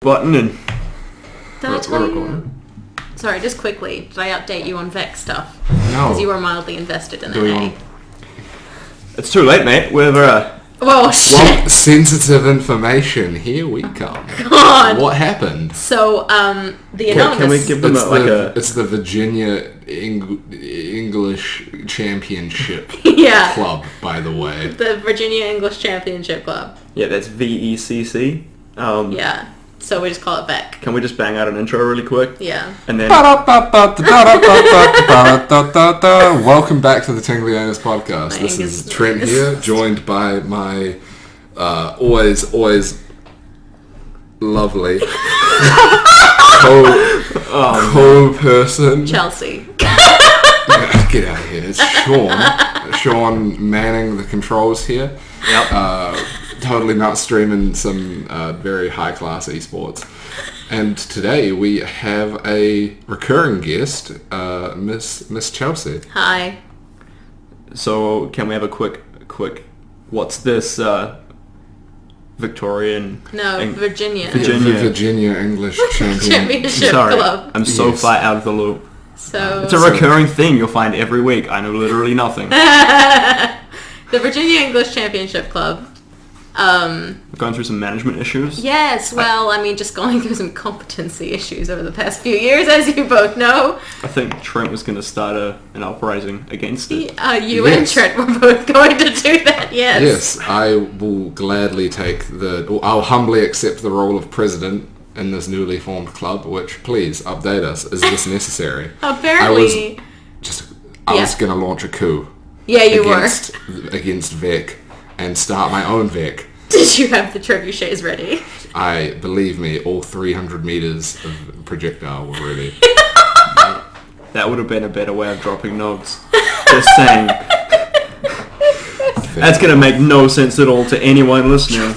button and Did I tell we're you? recording. Sorry, just quickly, did I update you on Vex stuff? No. Because you were mildly invested in that. It's too late, mate. We're Whoa, shit. Sensitive information. Here we come. God. What happened? So, the anonymous... Can we give them It's the Virginia English Championship Yeah. Club, by the way. The Virginia English Championship Club. Yeah, that's VECC. Yeah. So we just call it Vec. Can we just bang out an intro really quick? Yeah. And then Welcome back to the Tingly Owners podcast. My This Angus is Trent voice. here, joined by my always lovely co-person. Chelsea. Get out of here. It's Sean. Sean manning the controls here. Yep. Totally not streaming some very high-class esports. And today we have a recurring guest, Miss Chelsea. Hi. So can we have a quick what's this Victorian Virginia. Virginia English Championship Sorry, Club. I'm so Yes. far out of the loop. So It's a recurring thing you'll find every week. I know literally nothing. the Virginia English Championship Club. We're going through some management issues. Yes, well, I mean, just going through some competency issues over the past few years, as you both know. I think Trent was going to start an uprising against it. You Yes. and Trent were both going to do that, yes. Yes, I will gladly I'll humbly accept the role of president in this newly formed club, which, please, update us. Is this necessary? Apparently. I was going to launch a coup. Yeah, you against Vic and start my own Vic. Did you have the trebuchets ready? Believe me, all 300 meters of projectile were ready. That would have been a better way of dropping notes. Just saying. That's going to make no sense at all to anyone listening.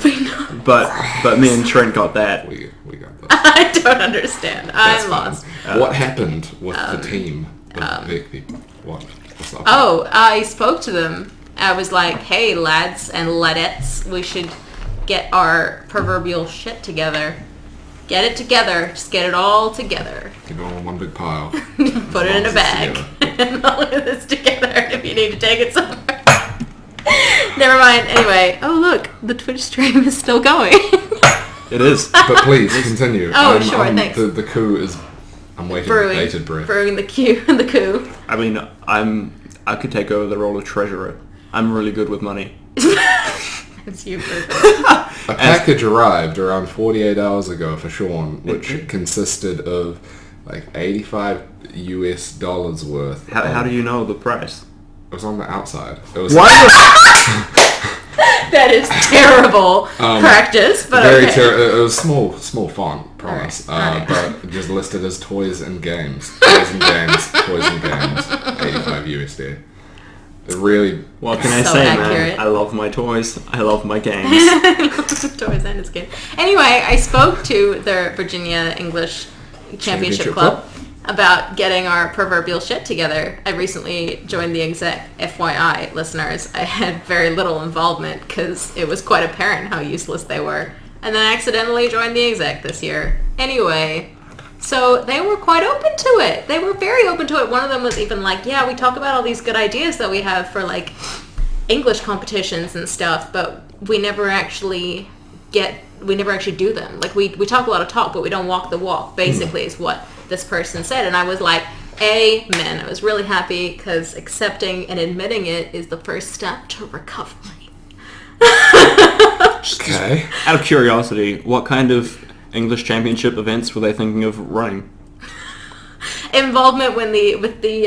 But me and Trent got that. We got that. I don't understand. I'm lost. What happened with the team of Vic people? What's up? Oh, I spoke to them. I was like, hey, lads and ladettes, we should get our proverbial shit together. Get it together. Just get it all together. Get it all in one big pile. Put it in a bag. And all of this together if you need to take it somewhere. Never mind. Anyway. Oh, look. The Twitch stream is still going. It is. But please, continue. Oh, sure, thanks. The coup is... I'm waiting with bated breath. Brewing the coup. I mean, I could take over the role of treasurer. I'm really good with money. It's you, perfect. A package arrived around 48 hours ago for Sean, which consisted of like $85 worth. How do you know the price? It was on the outside. It was That is terrible practice, but very okay. it was small font, promise. Alright. But just listed as toys and games. Toys and games, 85 USD. It really... What can I So say, accurate. man? I love my toys. I love my games. Toys and his game. Anyway, I spoke to the Virginia English Championship Club about getting our proverbial shit together. I recently joined the exec. FYI, listeners, I had very little involvement because it was quite apparent how useless they were. And then I accidentally joined the exec this year. Anyway, so they were quite open to it. They were very open to it. One of them was even like, yeah, we talk about all these good ideas that we have for like English competitions and stuff, but we never actually do them. Like we talk a lot of talk, but we don't walk the walk, basically is what this person said. And I was like, amen. I was really happy because accepting and admitting it is the first step to recovery. Okay. Out of curiosity, what kind of English championship events were they thinking of running? Involvement with the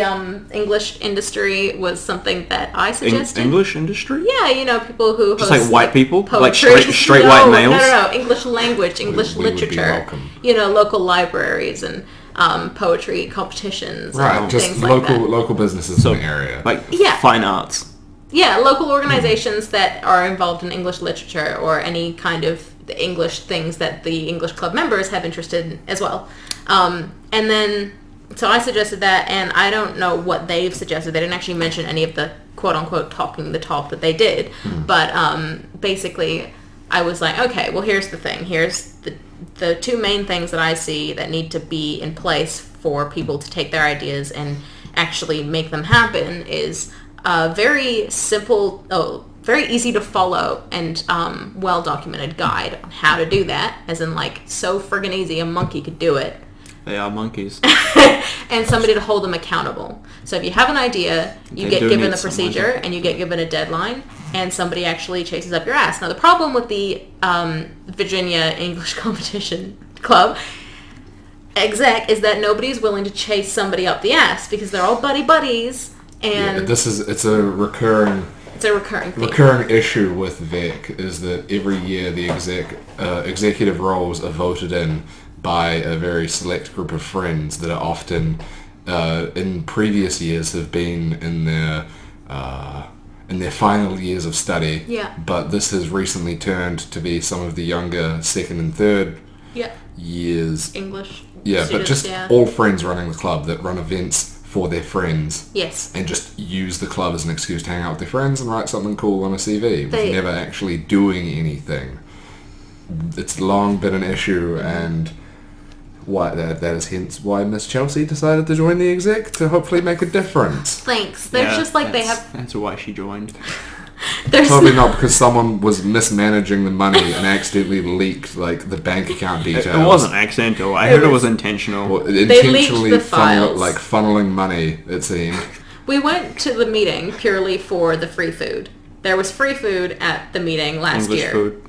English industry was something that I suggested. English industry? Yeah, you know, people who Just host, like white people? Like poetry. straight white males? No. English language, English we would be literature. welcome. You know, local libraries and poetry competitions. Right, and just things like that. local businesses in the area. Like Yeah. fine arts. Yeah, local organizations that are involved in English literature or any kind of the English things that the English club members have interested in as well. And then, so I suggested that, and I don't know what they've suggested. They didn't actually mention any of the quote-unquote talking the talk that they did. But basically, I was like, okay, well, here's the thing. Here's the two main things that I see that need to be in place for people to take their ideas and actually make them happen is a very simple, very easy to follow and well-documented guide on how to do that, as in like so friggin' easy a monkey could do it. They are monkeys. And somebody to hold them accountable. So if you have an idea, you get given the procedure and you get given a deadline, and somebody actually chases up your ass. Now the problem with the Virginia English Competition Club exec is that nobody's willing to chase somebody up the ass because they're all buddies, and it's a recurring theme. issue with VEC is that every year the executive roles are voted in by a very select group of friends that are often in previous years have been in their final years of study. Yeah. But this has recently turned to be some of the younger second and third years. English. Yeah, students, but just all friends running the club that run events for their friends. Yes. And just use the club as an excuse to hang out with their friends and write something cool on a CV with never actually doing anything. It's long been an issue, and why that is hence why Miss Chelsea decided to join the exec to hopefully make a difference. Thanks. There's just like they have. That's why she joined. Probably not because someone was mismanaging the money and accidentally leaked like the bank account details. It wasn't accidental. I heard it was intentional. Well, They intentionally leaked the files. funneling money, it seemed. We went to the meeting purely for the free food. There was free food at the meeting last English year. food.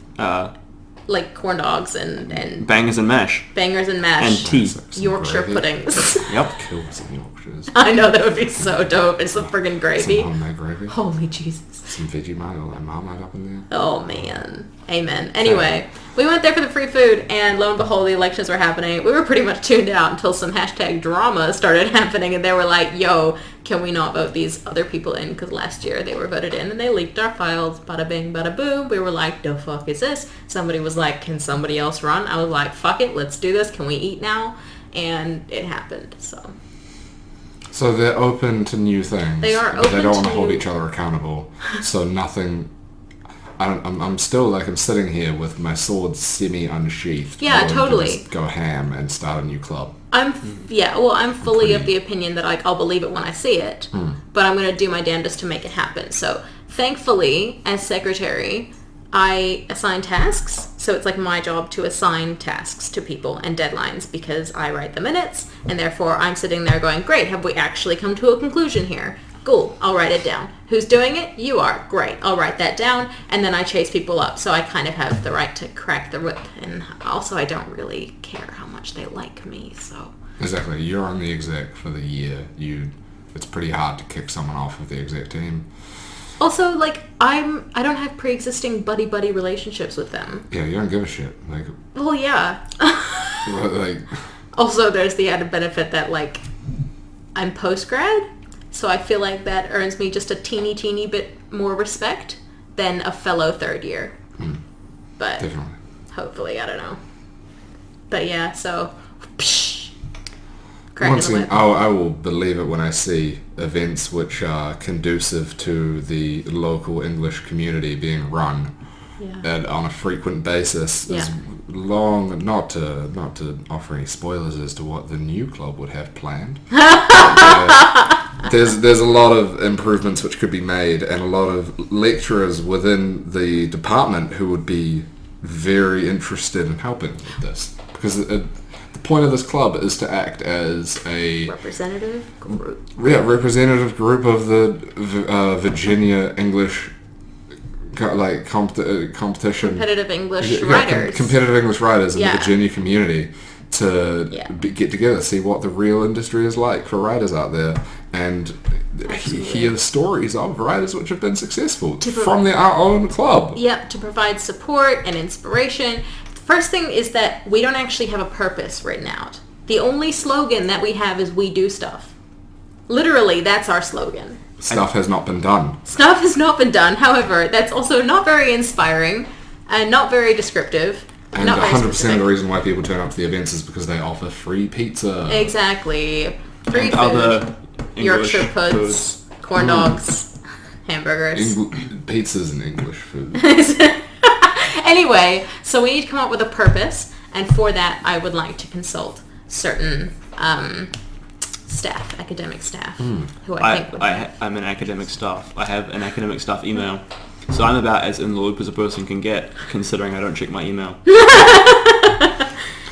Like corn dogs and Bangers and mash. bangers and mash. And tea. Yorkshire puddings. Yep. Kill some Yorkshires. I know, that would be so dope. It's some friggin' gravy. Some homemade gravy. Holy Jesus. Some Vegemite or like Marmite up in there. Oh man. Amen. Anyway, we went there for the free food, and lo and behold, the elections were happening. We were pretty much tuned out until some hashtag drama started happening, and they were like, yo, can we not vote these other people in? Because last year they were voted in, and they leaked our files. Bada bing, bada boom. We were like, the fuck is this? Somebody was like, can somebody else run? I was like, fuck it, let's do this. Can we eat now? And it happened, so... So they're open to new things. They are But they open don't want to- to hold each other accountable. So nothing. I'm still like I'm sitting here with my sword semi-unsheathed. Yeah, willing to totally. just go ham and start a new club. I'm fully of the opinion that like I'll believe it when I see it, but I'm gonna do my damnedest to make it happen. So thankfully, as secretary, I assign tasks. So it's like my job to assign tasks to people and deadlines because I write the minutes, and therefore I'm sitting there going, great, have we actually come to a conclusion here? Cool, I'll write it down. Who's doing it? You are. Great, I'll write that down, and then I chase people up. So I kind of have the right to crack the whip, and also I don't really care how much they like me, so... Exactly. You're on the exec for the year. It's pretty hard to kick someone off of the exec team. Also, like, I don't have pre-existing buddy-buddy relationships with them. Yeah, you don't give a shit. Like, Well, yeah. like Also, there's the added benefit that, like, I'm post-grad, so I feel like that earns me just a teeny bit more respect than a fellow third year. But definitely. hopefully, I don't know. But yeah, so... Cracking Once the again, whip. I will believe it when I see events which are conducive to the local English community being run and on a frequent basis. As long, not to offer any spoilers as to what the new club would have planned. There's a lot of improvements which could be made, and a lot of lecturers within the department who would be very interested in helping with this, because the point of this club is to act as a representative group. representative group of the Virginia English competition, Competitive English writers. competitive English writers in Yeah. the Virginia community to get together, see what the real industry is like for writers out there, and hear the stories of writers which have been successful from our own club. Yep, to provide support and inspiration. The first thing is that we don't actually have a purpose written out. The only slogan that we have is "We do stuff." Literally, that's our slogan. Stuff has not been done. Stuff has not been done. However, that's also not very inspiring and not very descriptive. And not very 100% of the specific. reason why people turn up to the events is because they offer free pizza. Exactly. Free And food. other English Yorkshire puds, foods. corn dogs, hamburgers. Pizza's an English food. Anyway, so we need to come up with a purpose, And for that, I would like to consult certain staff, academic staff, who I think would... I'm an academic staff. I have an academic staff email. So I'm about as in the loop as a person can get, considering I don't check my email.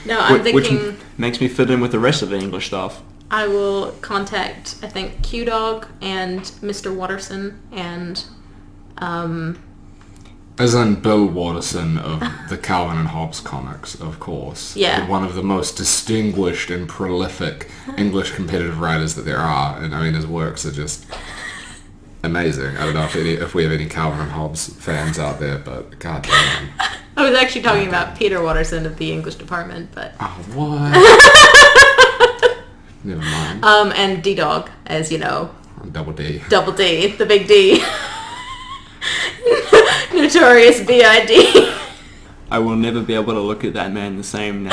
No, I'm thinking... Which makes me fit in with the rest of the English staff. I will contact, I think, Q-Dog and Mr. Watterson and... As in Bill Watterson of the Calvin and Hobbes comics, of course. Yeah. One of the most distinguished and prolific English competitive writers that there are. And I mean, his works are just amazing. I don't know if we have any Calvin and Hobbes fans out there, but goddamn. I was actually talking about Peter Watterson of the English department, but... Oh, what? Never mind. And D-Dog, as you know. Double D. Double D, the big D. Notorious B.I.D. I will never be able to look at that man the same now.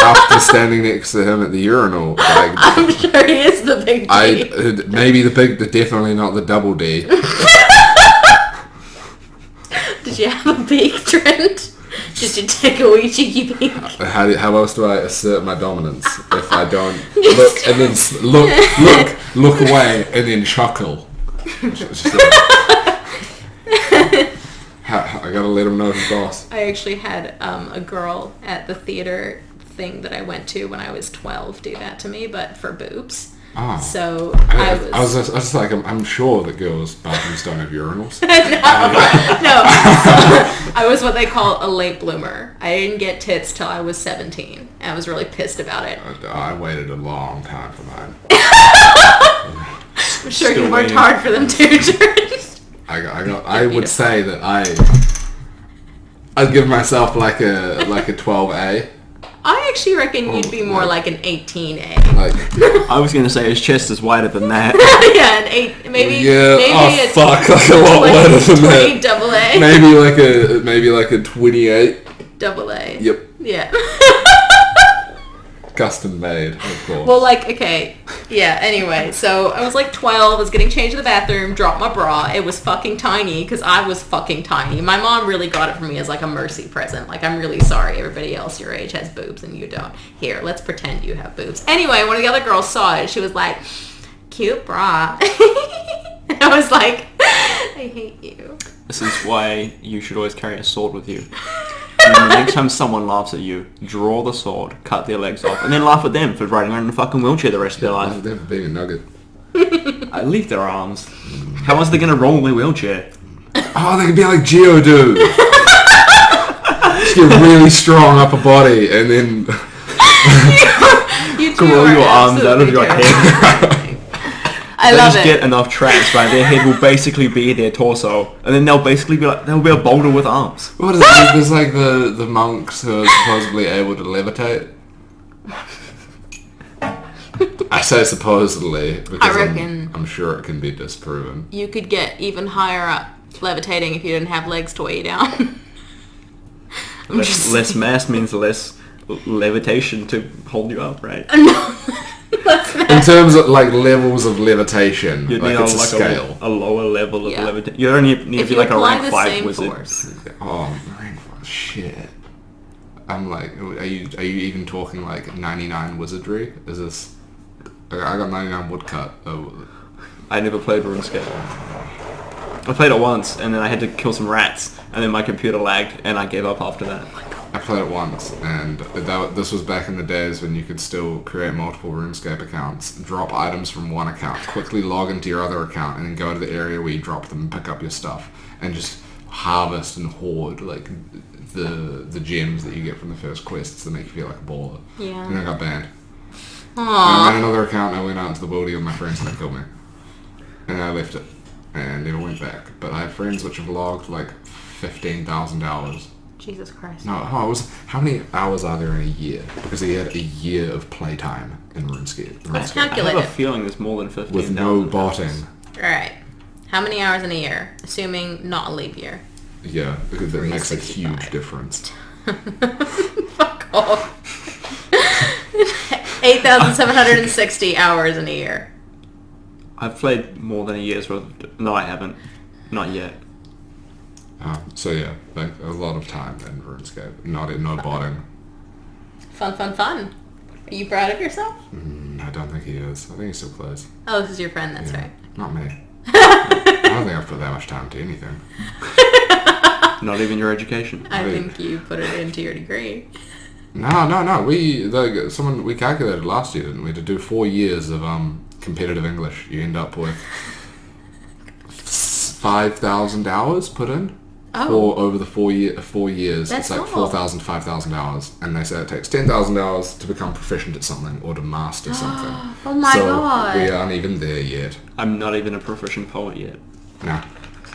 After standing next to him at the urinal. Like, I'm sure he is the big D. Maybe definitely not the double D. Did you have a beak, Trent? Did you take a wee cheeky peek? How else do I assert my dominance if I don't look and then look away and then chuckle? I gotta let him know his boss. I actually had a girl at the theater thing that I went to when I was 12 do that to me, but for boobs. Oh. So I was just like, I'm sure that girls' bathrooms don't have urinals. No. I was what they call a late bloomer. I didn't get tits till I was 17. And I was really pissed about it. I waited a long time for mine. I'm sure you worked hard for them too, George. I would say that I'd give myself like a 12A. I actually reckon you'd be more like an 18A. I was gonna say his chest is wider than that. Yeah, an 8, maybe. Yeah. Maybe Fuck, like a lot wider than that. Double A. Maybe like a 28. Double A. Yep. Yeah. Custom made, of course. Well, okay. Yeah, anyway. So, I was 12, was getting changed in the bathroom, dropped my bra. It was fucking tiny, because I was fucking tiny. My mom really got it for me as a mercy present. I'm really sorry everybody else your age has boobs and you don't. Here, let's pretend you have boobs. Anyway, one of the other girls saw it. She was like, cute bra. And I was like, I hate you. This is why you should always carry a sword with you. And the next time someone laughs at you, draw the sword, cut their legs off, and then laugh at them for riding around in a fucking wheelchair the rest of their life. Laugh at them for being a nugget. I leave their arms. How else are they going to roll in their wheelchair? Oh, they can be like Geodude. Just get really strong upper body, and then... you grow your arms out of your head. I love it. Get enough tracks, right? Their head will basically be their torso, and then they'll basically be they'll be a boulder with arms. What is it? There's the monks who are supposedly able to levitate. I say supposedly because I reckon I'm sure it can be disproven. You could get even higher up levitating if you didn't have legs to weigh you down. Less mass means less levitation to hold you up, right? No. In terms of levels of levitation, you need it's a scale. A lower level of levitation. You don't need to be a rank 5 wizard. Force. Oh, rank 5, shit. I'm are you even talking 99 wizardry? Is this? I got 99 woodcut. Oh. I never played RuneScape. I played it once, and then I had to kill some rats, and then my computer lagged, and I gave up after that. I played it once, and this was back in the days when you could still create multiple RuneScape accounts, drop items from one account, quickly log into your other account, and then go to the area where you drop them and pick up your stuff, and just harvest and hoard the gems that you get from the first quests that make you feel like a baller. Yeah. And then I got banned. Aww. I made another account, and I went out into the world with my friends, and they killed me. And I left it, and never went back. But I have friends which have logged 15,000 hours. Jesus Christ. No, how many hours are there in a year? Because he had a year of playtime in RuneScape. Let's I calculate have a it. feeling there's more than 15,000 with no botting. Alright. How many hours in a year? Assuming not a leap year. Yeah, because it makes a huge difference. Fuck off. 8,760 hours in a year. I've played more than a year's worth of... No, I haven't. Not yet. So yeah, a lot of time in RuneScape. No botting. Fun. Are you proud of yourself? I don't think he is. I think he's still close. Oh, this is your friend. That's right. Not me. I don't think I've put that much time into anything. Not even your education. I think you put it into your degree. No. We calculated last year, didn't we? To do 4 years of competitive English, you end up with 5,000 hours put in. For over the 4 years. That's it's like 4,000, 5,000 hours. And they say it takes 10,000 hours to become proficient at something or to master something. Oh my god. We aren't even there yet. I'm not even a proficient poet yet. No.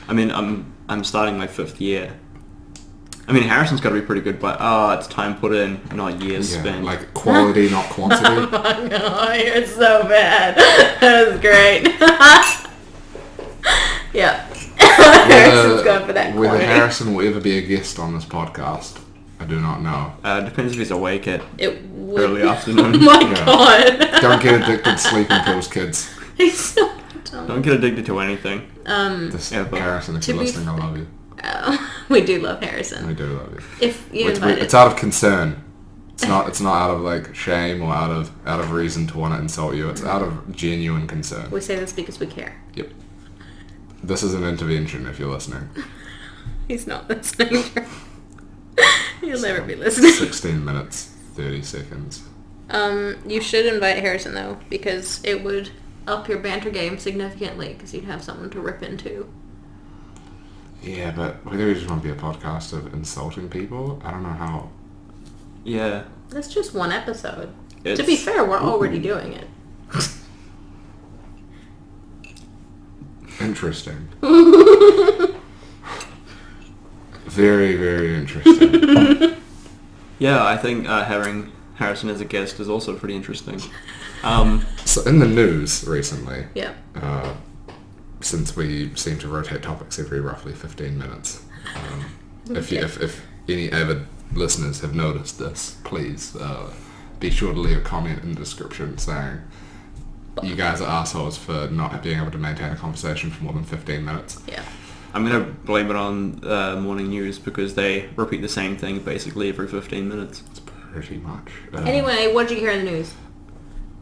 I mean, I'm starting my 5th year. I mean, Harrison's got to be pretty good, but it's time put in, not years spent. Like quality, not quantity. Oh my god, you're so bad. That was great. Yeah. Harrison's going for that Whether quality. Harrison will ever be a guest on this podcast, I do not know. Depends if he's awake at Oh early afternoon. my god. Don't get addicted to sleeping pills, kids. He's so dumb. Don't get addicted to anything. Harrison, if you're listening, I love you. We do love Harrison. We do love you. If you invite It's out of concern. It's not out of like shame or out of reason to want to insult you. It's out of genuine concern. We say this because we care. Yep. This is an intervention if you're listening. He's not listening. He'll never be listening. 16 minutes, 30 seconds. You should invite Harrison though, because it would up your banter game significantly, because you'd have someone to rip into. Yeah, but whether we just want to be a podcast of insulting people, I don't know how. Yeah. That's just one episode. To be fair, we're already doing it. Interesting. Very, very interesting. Yeah, I think having Harrison as a guest is also pretty interesting. So in the news recently, Yeah. since we seem to rotate topics every roughly 15 minutes, if any avid listeners have noticed this, please be sure to leave a comment in the description saying you guys are assholes for not being able to maintain a conversation for more than 15 minutes. Yeah. I'm going to blame it on morning news because they repeat the same thing basically every 15 minutes. It's pretty much. Anyway, what did you hear in the news?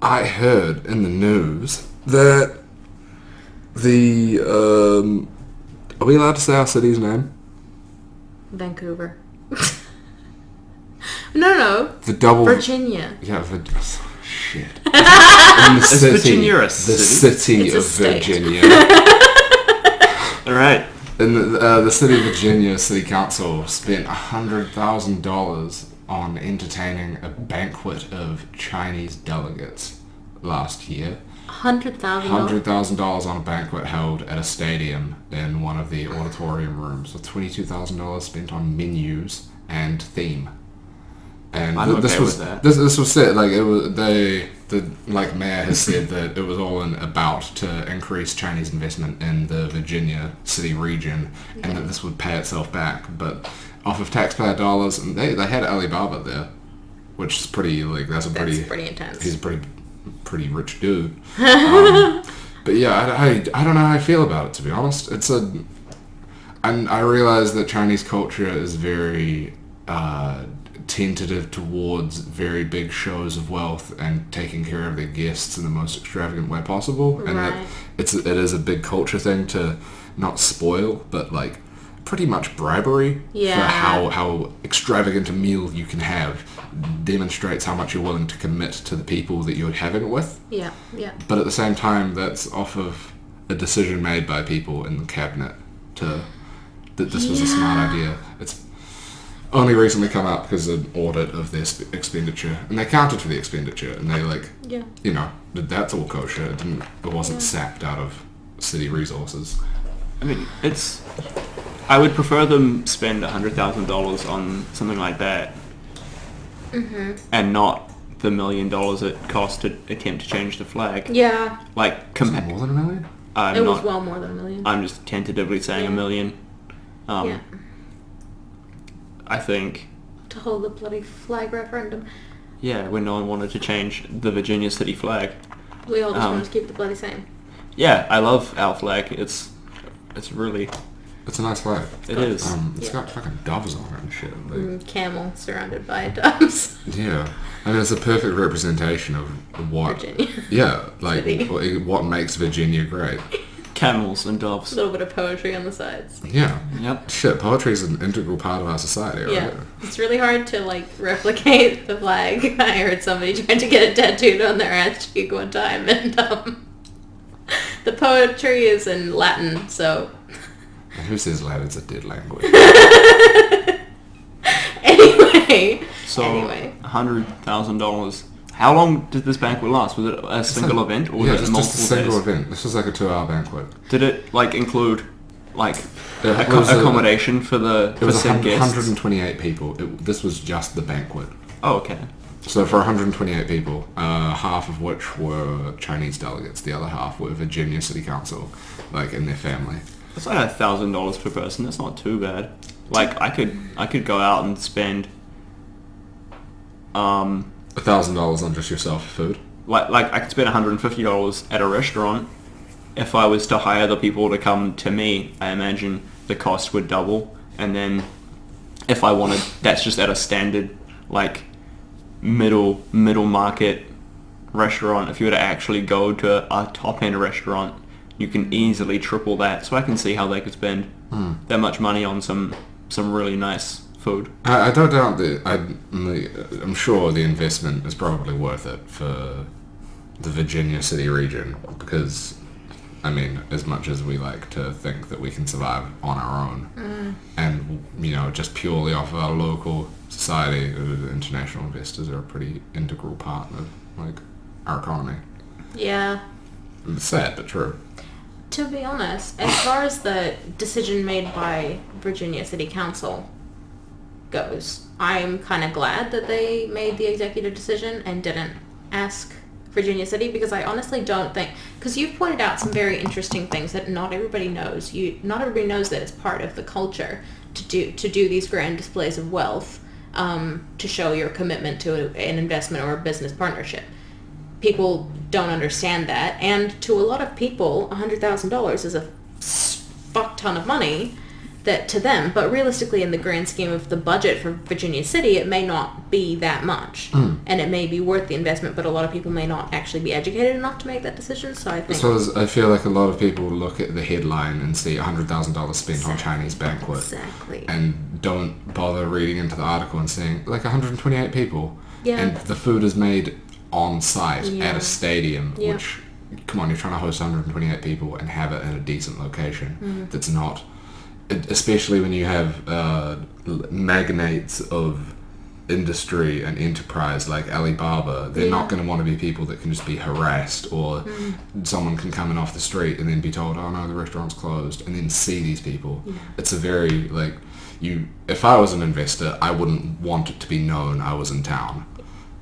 I heard in the news that the... are we allowed to say our city's name? Vancouver. No. The double... Virginia. Yeah, shit. In the city, Virginia a the city? city It's a of state. Virginia. Alright. In the city of Virginia City Council spent $100,000 on entertaining a banquet of Chinese delegates last year. $100,000. $100,000 on a banquet held at a stadium in one of the auditorium rooms, with $22,000 spent on menus and theme. And I'm this okay was with that. this was said like it was the mayor has said that it was all about to increase Chinese investment in the Virginia city region, and that this would pay itself back, but off of taxpayer dollars. And they had Alibaba there, which is pretty that's pretty intense. He's a pretty rich dude. But yeah, I don't know how I feel about it, to be honest. And I realize that Chinese culture is very tentative towards very big shows of wealth and taking care of their guests in the most extravagant way possible, and Right. that it is a big culture thing to not spoil, but like pretty much bribery Yeah. for how extravagant a meal you can have demonstrates how much you're willing to commit to the people that you're having it with. Yeah. But at the same time, that's off of a decision made by people in the cabinet that this was a smart idea. It's only recently come out because of an audit of their expenditure, and they counted for the expenditure, and they that's all kosher. It wasn't sapped out of city resources. I mean, I would prefer them spend $100,000 on something like that, and not the $1 million it cost to attempt to change the flag. Yeah. Like, Is it more than $1 million? I'm It was not. well more than $1 million. I'm just tentatively saying Yeah. $1 million. Yeah. I think. To hold the bloody flag referendum. Yeah, when no one wanted to change the Virginia city flag. We all just want to keep the bloody same. Yeah, I love our flag. It's really It's a nice flag. It is. It's got fucking doves on it and shit. Like, Camel surrounded by doves. yeah. I mean, it's a perfect representation of what... Virginia. Yeah, like, City. what makes Virginia great. Camels and A doves. little bit of poetry on the sides. Yeah. Yep. Shit, poetry is an integral part of our society, right? Yeah. It's really hard to, like, replicate the flag. I heard somebody trying to get it tattooed on their ass cheek one time, and the poetry is in Latin, so... And who says Latin's a dead language? Anyway. So, $100,000. How long did this banquet last? Was it a single event, or was it multiple just a single days? event. This was like a 2-hour banquet. Did it like include like It was accommodation for the It was said guests? 128 people. This was just the banquet. Oh, okay. So for 128 people, half of which were Chinese delegates, the other half were Virginia City Council, like, and their family. It's like $1,000 per person. That's not too bad. Like I could go out and spend $1,000 on just yourself food. like I could spend $150 at a restaurant. If I was to hire the people to come to me, I imagine the cost would double. And then if I wanted, that's just at a standard like middle market restaurant. If you were to actually go to a top end restaurant, you can easily triple that. So I can see how they could spend that much money on some really nice food. I don't doubt that. I'm sure the investment is probably worth it for the Virginia City region because, I mean, as much as we like to think that we can survive on our own, and just purely off of our local society, international investors are a pretty integral part of like our economy. Yeah. It's sad but true. To be honest, as far as the decision made by Virginia City Council goes, I'm kind of glad that they made the executive decision and didn't ask Virginia City, because I honestly don't think, because you've pointed out some very interesting things that not everybody knows. Not everybody knows that it's part of the culture to do these grand displays of wealth, to show your commitment to an investment or a business partnership. People don't understand that, and to a lot of people, $100,000 is a fuck ton of money that to them, but realistically in the grand scheme of the budget for Virginia City, it may not be that much, and it may be worth the investment, but a lot of people may not actually be educated enough to make that decision. So I think I feel like a lot of people look at the headline and see $100,000 spent on Chinese banquet, exactly, and don't bother reading into the article and seeing like 128 people, and the food is made on site at a stadium, which, come on, you're trying to host 128 people and have it in a decent location that's not, especially when you have magnates of industry and enterprise like Alibaba, they're not going to want to be people that can just be harassed, or someone can come in off the street and then be told, oh no, the restaurant's closed, and then see these people. It's a very, like, if I was an investor, I wouldn't want it to be known I was in town.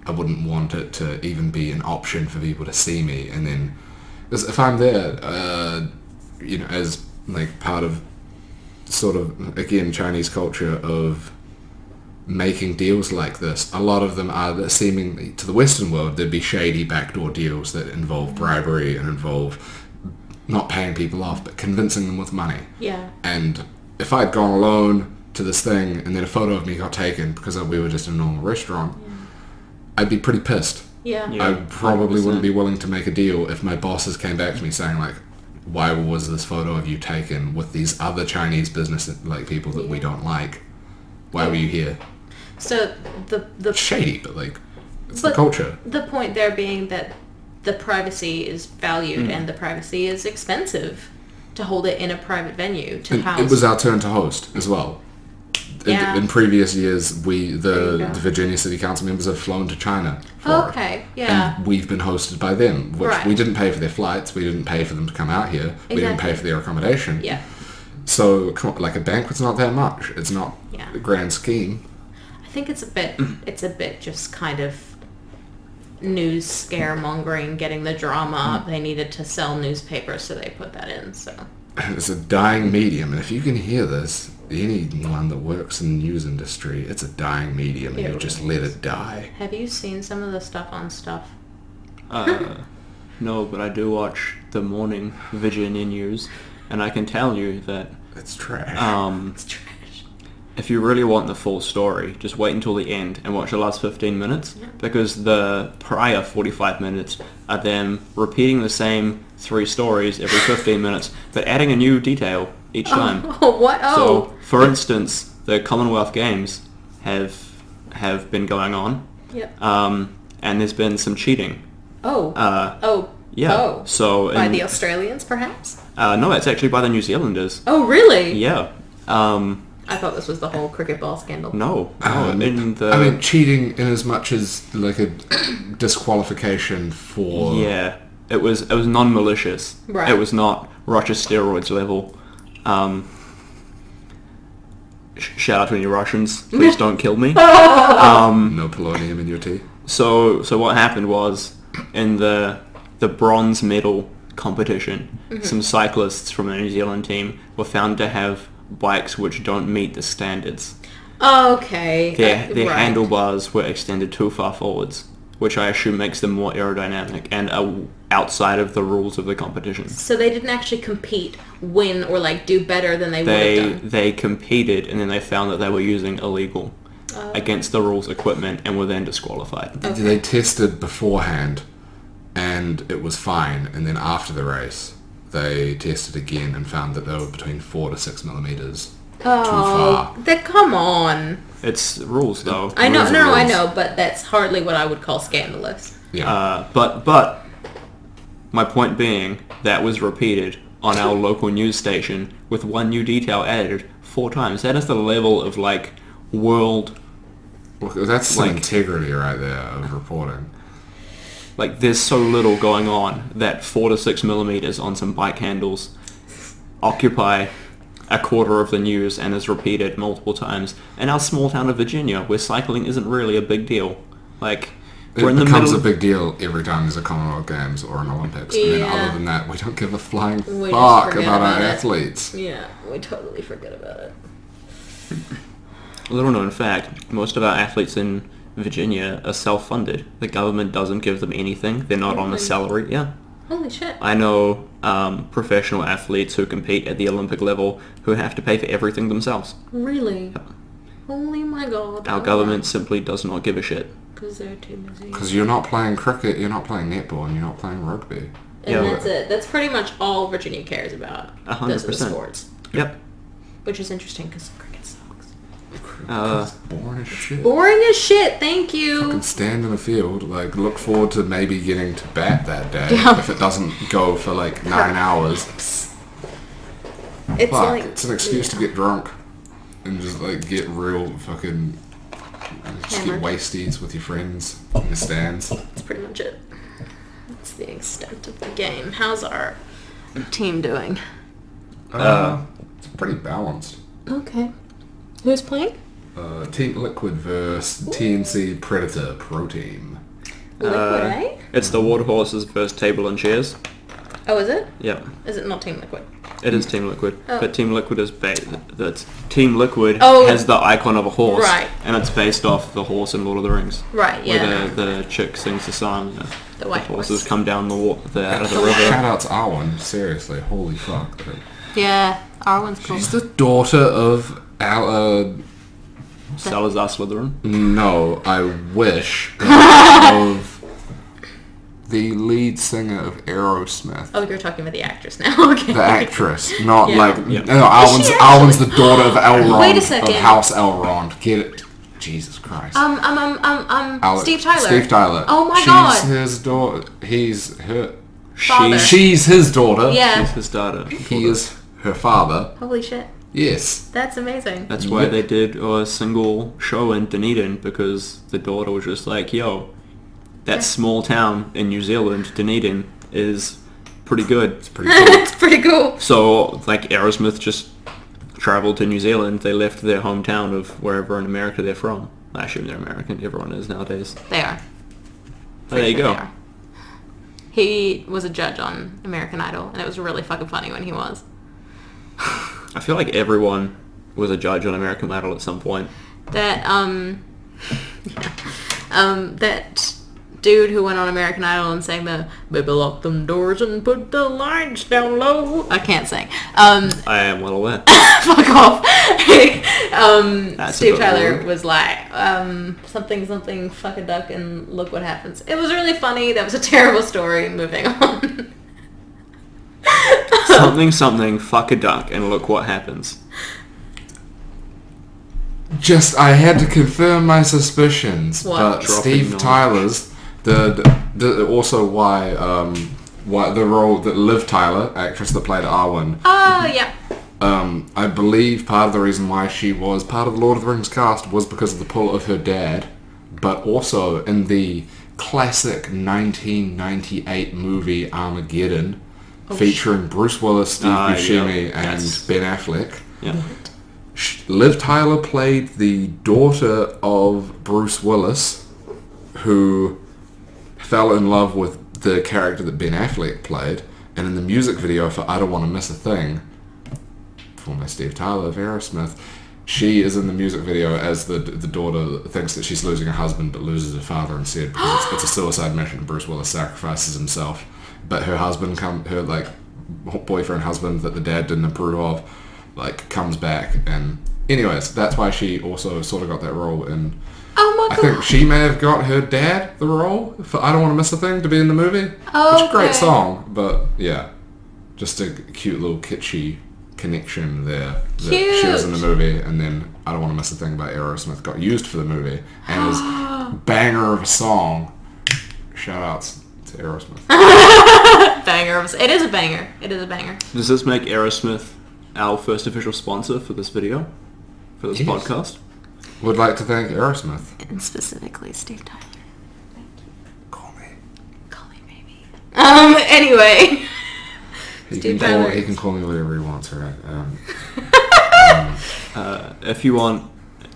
I wouldn't want it to even be an option for people to see me, and then, because if I'm there, as like part of sort of, again, Chinese culture of making deals like this, a lot of them are seemingly, to the Western world, there'd be shady backdoor deals that involve bribery and involve not paying people off, but convincing them with money. Yeah. And if I'd gone alone to this thing and then a photo of me got taken because we were just in a normal restaurant, I'd be pretty pissed. Yeah. I probably 100%. Wouldn't be willing to make a deal if my bosses came back to me saying like, why was this photo of you taken with these other Chinese business like people that we don't like? Why were you here? So the shady, but like, it's the culture. The point there being that the privacy is valued and the privacy is expensive to hold it in a private venue to house. It was our turn to host as well. In previous years, the Virginia City Council members have flown to China for it. And we've been hosted by them, which we didn't pay for their flights, we didn't pay for them to come out here, we didn't pay for their accommodation. Yeah. So, like, a banquet's not that much. It's not a grand scheme. I think it's a bit just kind of news scaremongering, getting the drama up. They needed to sell newspapers, so they put that in, so. It's a dying medium, and if you can hear this, anyone that works in the news industry, it's a dying medium, and you just let it die. Have you seen some of the stuff on Stuff? No, but I do watch the morning Virginia news. and I can tell you that It's trash. It's trash. if you really want the full story, just wait until the end and watch the last 15 minutes, because the prior 45 minutes are them repeating the same 3 stories every 15 minutes, but adding a new detail each time. Oh, what? Oh. So, for instance, the Commonwealth Games have been going on, Yep. and there's been some cheating. Oh. Yeah. Oh. So By the Australians, perhaps? no, it's actually by the New Zealanders. Oh, really? Yeah. I thought this was the whole cricket ball scandal. No. Cheating in as much as like a disqualification for... Yeah. It was non-malicious. Right. It was not Russia steroids level. Shout out to any Russians. Please don't kill me. No polonium in your tea. So what happened was, in the bronze medal competition, some cyclists from the New Zealand team were found to have bikes which don't meet the standards. Okay. Their right. handlebars were extended too far forwards, which I assume makes them more aerodynamic and are outside of the rules of the competition. So they didn't actually compete, win, or like do better than they would have done. They competed, and then they found that they were using illegal against the rules equipment and were then disqualified. Okay. They tested beforehand and it was fine, and then after the race they tested again and found that they were between 4 to 6 millimeters too far. Come on. It's rules, though. I know, Rules are no, I rules. know, but that's hardly what I would call scandalous. Yeah. But my point being, that was repeated on our local news station with one new detail added 4 times. That is the level of like world. Well, that's some integrity right there of reporting. Like, there's so little going on that 4 to 6 millimeters on some bike handles occupy a quarter of the news and is repeated multiple times in our small town of Virginia, where cycling isn't really a big deal. Like, It we're in the becomes middle. a big deal every time there's a Commonwealth Games or an Olympics. And then Yeah. other than that, we don't give a flying We just fuck forget about our about it. athletes. Yeah, we totally forget about it. Little known fact, most of our athletes in Virginia are self-funded. The government doesn't give them anything. They're not on a salary. Yeah. Holy shit. I know professional athletes who compete at the Olympic level who have to pay for everything themselves. Really? Holy my god. Our government simply does not give a shit. Because they're too busy. Because you're not playing cricket, you're not playing netball, and you're not playing rugby. And Yeah. that's it. That's pretty much all Virginia cares about. 100%. Those are the sports. Yep. Which is interesting because cricket sucks. It's boring as shit. Boring as shit, thank you. And stand in the field, like look forward to maybe getting to bat that day Yeah. if it doesn't go for like 9 hours. It's Fuck, like... it's an excuse to get drunk and just like get real fucking... Just Hammered. get wasties with your friends in the stands. That's pretty much it. That's the extent of the game. How's our team doing? It's pretty balanced. Okay. Who's playing? Team Liquid versus TNC Predator Pro Team. Liquid, eh? It's the Water Horses versus Table and Chairs. Oh, is it? Yep. Is it not Team Liquid? It is Team Liquid, Oh. but Team Liquid is that's Team Liquid Oh. has the icon of a horse, Right. and it's based off the horse in Lord of the Rings, Right, yeah. where the chick sings the song. The white horses horse. come down out of the The river. Shout out to Arwen, seriously, holy fuck. Yeah, Arwen's cool. She's the daughter of Salazar Slytherin. no, I wish, of the lead singer of Aerosmith. Oh, you're talking about the actress now. Okay. The actress, not Yeah. like Yeah. no. Alwyn's she Alwyn's the daughter of Elrond. Wait a second. Of House Elrond. Get it? Jesus Christ. Alex, Steve Tyler. Steve Tyler. Oh my She's god. his daughter. He's her. Father. She's his daughter. Yeah. She's his daughter. He is her father. Holy shit. Yes. That's amazing. That's why they did a single show in Dunedin, because the daughter was just like, yo, that small town in New Zealand, Dunedin, is pretty good. It's pretty cool. It's pretty cool. So, like, Aerosmith just traveled to New Zealand. They left their hometown of wherever in America they're from. I assume they're American. Everyone is nowadays. They are. Oh, there you Pretty sure go. they are. He was a judge on American Idol, and it was really fucking funny when he was. I feel like everyone was a judge on American Idol at some point. That dude who went on American Idol and sang the "Baby lock them doors and put the lights down low." I can't sing. I am well aware. Fuck off. Steve Tyler word. was like, something, fuck a duck and look what happens. It was really funny. That was a terrible story. Moving on. something, fuck a duck and look what happens. I had to confirm my suspicions, What? but Dropping Steve knowledge. Tyler's also why the role that Liv Tyler, actress that played Arwen, Yeah. I believe part of the reason why she was part of the Lord of the Rings cast was because of the pull of her dad, but also in the classic 1998 movie Armageddon, featuring Bruce Willis, Steve Buscemi, yeah. and Yes. Ben Affleck. Yeah. Liv Tyler played the daughter of Bruce Willis, who fell in love with the character that Ben Affleck played, and in the music video for I Don't Want to Miss a Thing, performed by Steve Tyler of Aerosmith, she is in the music video as the daughter that thinks that she's losing her husband but loses her father instead because it's a suicide mission. Bruce Willis sacrifices himself, but her boyfriend husband that the dad didn't approve of comes back, and anyways, that's why she also sort of got that role in. Oh my I god. think she may have got her dad the role for I Don't Want to Miss a Thing to be in the movie. Which is a great Okay. song, but yeah, just a cute little kitschy connection there. That she was in the movie, and then I Don't Want to Miss a Thing by Aerosmith got used for the movie, and was banger of a song. Shout outs to Aerosmith. Banger. It is a banger. It is a banger. Does this make Aerosmith our first official sponsor for this video? For this Yes. podcast? Would like to thank Aerosmith. And specifically Steve Tyler. Call me. Call me baby. Anyway. He Steve can Tyler. call me whatever he wants, alright? If you want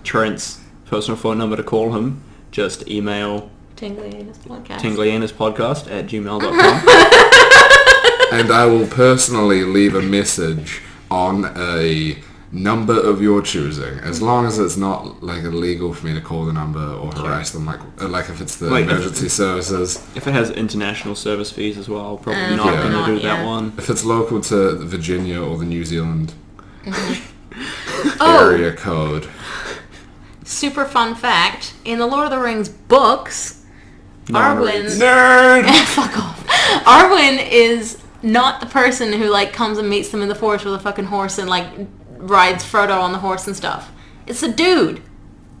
Trent's personal phone number to call him, just email Tingly Anus Podcast. tinglyanuspodcast@gmail.com. And I will personally leave a message on a number of your choosing, as long as it's not illegal for me to call the number or harass them, like if it's the emergency services. If it has international service fees as well, probably not Yeah. going to do Yeah. that one. If it's local to Virginia or the New Zealand Oh, area code. super fun fact. In the Lord of the Rings books, Arwen... Nerd! Fuck off. Arwen is not the person who comes and meets them in the forest with a fucking horse and rides Frodo on the horse and stuff. It's a dude.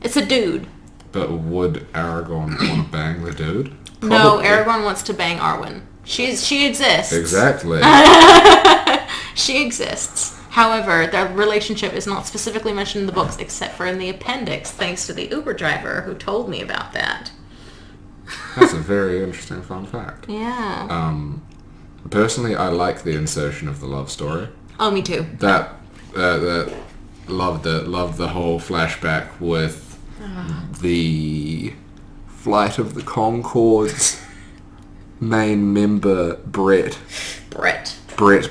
It's a dude. But would Aragorn want to bang the dude? No, Probably. Aragorn wants to bang Arwen. She exists. Exactly. She exists. However, their relationship is not specifically mentioned in the books except for in the appendix, thanks to the Uber driver who told me about that. That's a very interesting fun fact. Yeah. Personally, I like the insertion of the love story. Oh, me too. That loved it. Loved the whole flashback with the Flight of the Conchords main member Brett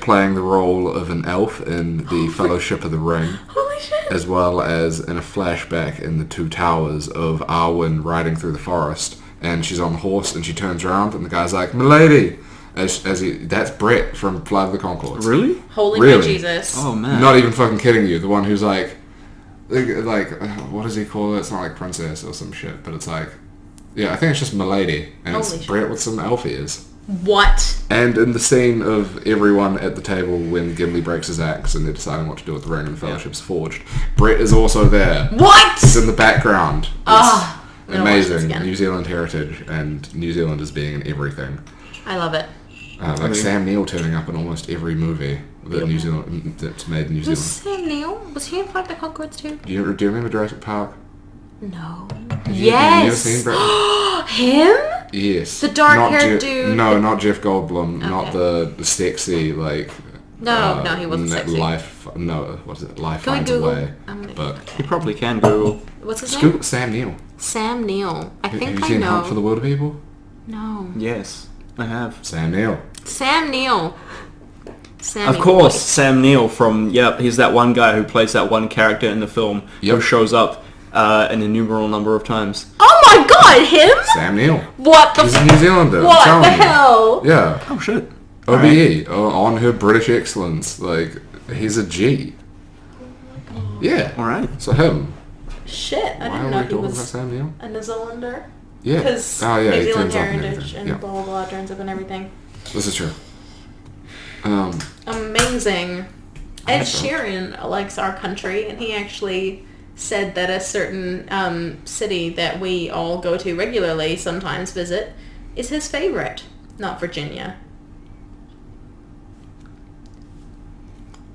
playing the role of an elf in the Fellowship of the Ring, Holy shit. as well as in a flashback in the Two Towers of Arwen riding through the forest, and she's on the horse and she turns around and the guy's like, "Milady," that's Brett from Flight of the Conchords. Really? Holy Really? my Jesus. Oh man. Not even fucking kidding you. The one who's like, what does he call it? It's not like princess or some shit, but it's I think it's just Milady, and Holy it's shit. Brett with some elf ears. What? And in the scene of everyone at the table when Gimli breaks his axe and they're deciding what to do with the ring and the Fellowship's forged, Brett is also there. What? He's in the background. It's I'm gonna watch this amazing. again. New Zealand heritage and New Zealanders being in everything. I love it. Sam Neill turning up in almost every movie that New Zealand that's made in New Was Zealand. Sam Neill? Was he in Flight of the Conchords too? Do you remember Jurassic Park? No. Have you Yes. ever seen Brett? Him? Yes. The dark-haired Not dude. No, not Jeff Goldblum. Okay. Not the sexy No, he wasn't sexy. Life. No, what is it? Life Can we finds a Google? way. I'm gonna- But You probably can Google. What's his just name? Google Sam Neill. Sam Neill. I Have think you I seen know. Hunt for the Wilder People? No. Yes, I have. Sam Neill. Sam Neill. Of course, Sam Neill from, he's that one guy who plays that one character in the film who Yep. shows up an innumerable number of times. Oh my god, him? Sam Neill. What the He's a New Zealander. I'm What telling the you. hell? Yeah. Oh shit. OBE, on her British excellence. Like, he's a G. Yeah. Alright. So him. Shit, I Why didn't are know we he talking about was Sam Neill? a New Zealander. Yeah. Because Oh, yeah, New he Zealand turns up and heritage everything. and Yeah. blah, blah, blah, turns up and everything. This is true. Amazing. Ed That's right. Sheeran likes our country, and he actually said that a certain city that we all go to regularly, sometimes visit, is his favorite, not Virginia.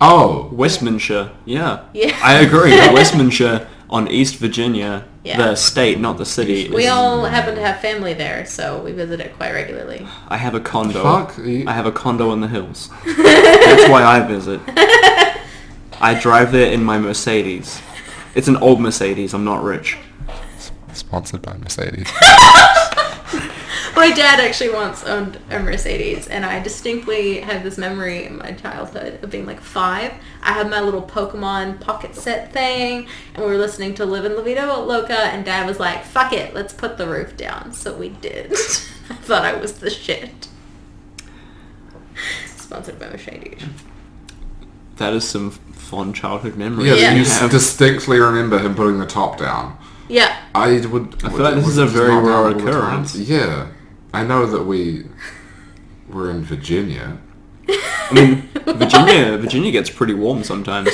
Oh. Westminster. Yeah. Yeah. I agree. Westminster on East Virginia, Yeah. the state, not the city. We is- all happen to have family there, so we visit it quite regularly. I have a condo. Fuck. I have a condo in the hills. That's why I visit. I drive there in my Mercedes. It's an old Mercedes. I'm not rich. Sponsored by Mercedes. My dad actually once owned a Mercedes, and I distinctly had this memory in my childhood of being like 5. I had my little Pokemon pocket set thing, and we were listening to Live in La Vida Loca, and Dad was like, fuck it, let's put the roof down. So we did. I thought I was the shit. Sponsored by Mercedes. That is some fond childhood memories. Yeah, Yeah. you distinctly remember him putting the top down. Yeah. I would. I feel like this is a very not rare all the time. occurrence. Yeah, I know that we were in Virginia. I mean, Virginia gets pretty warm sometimes.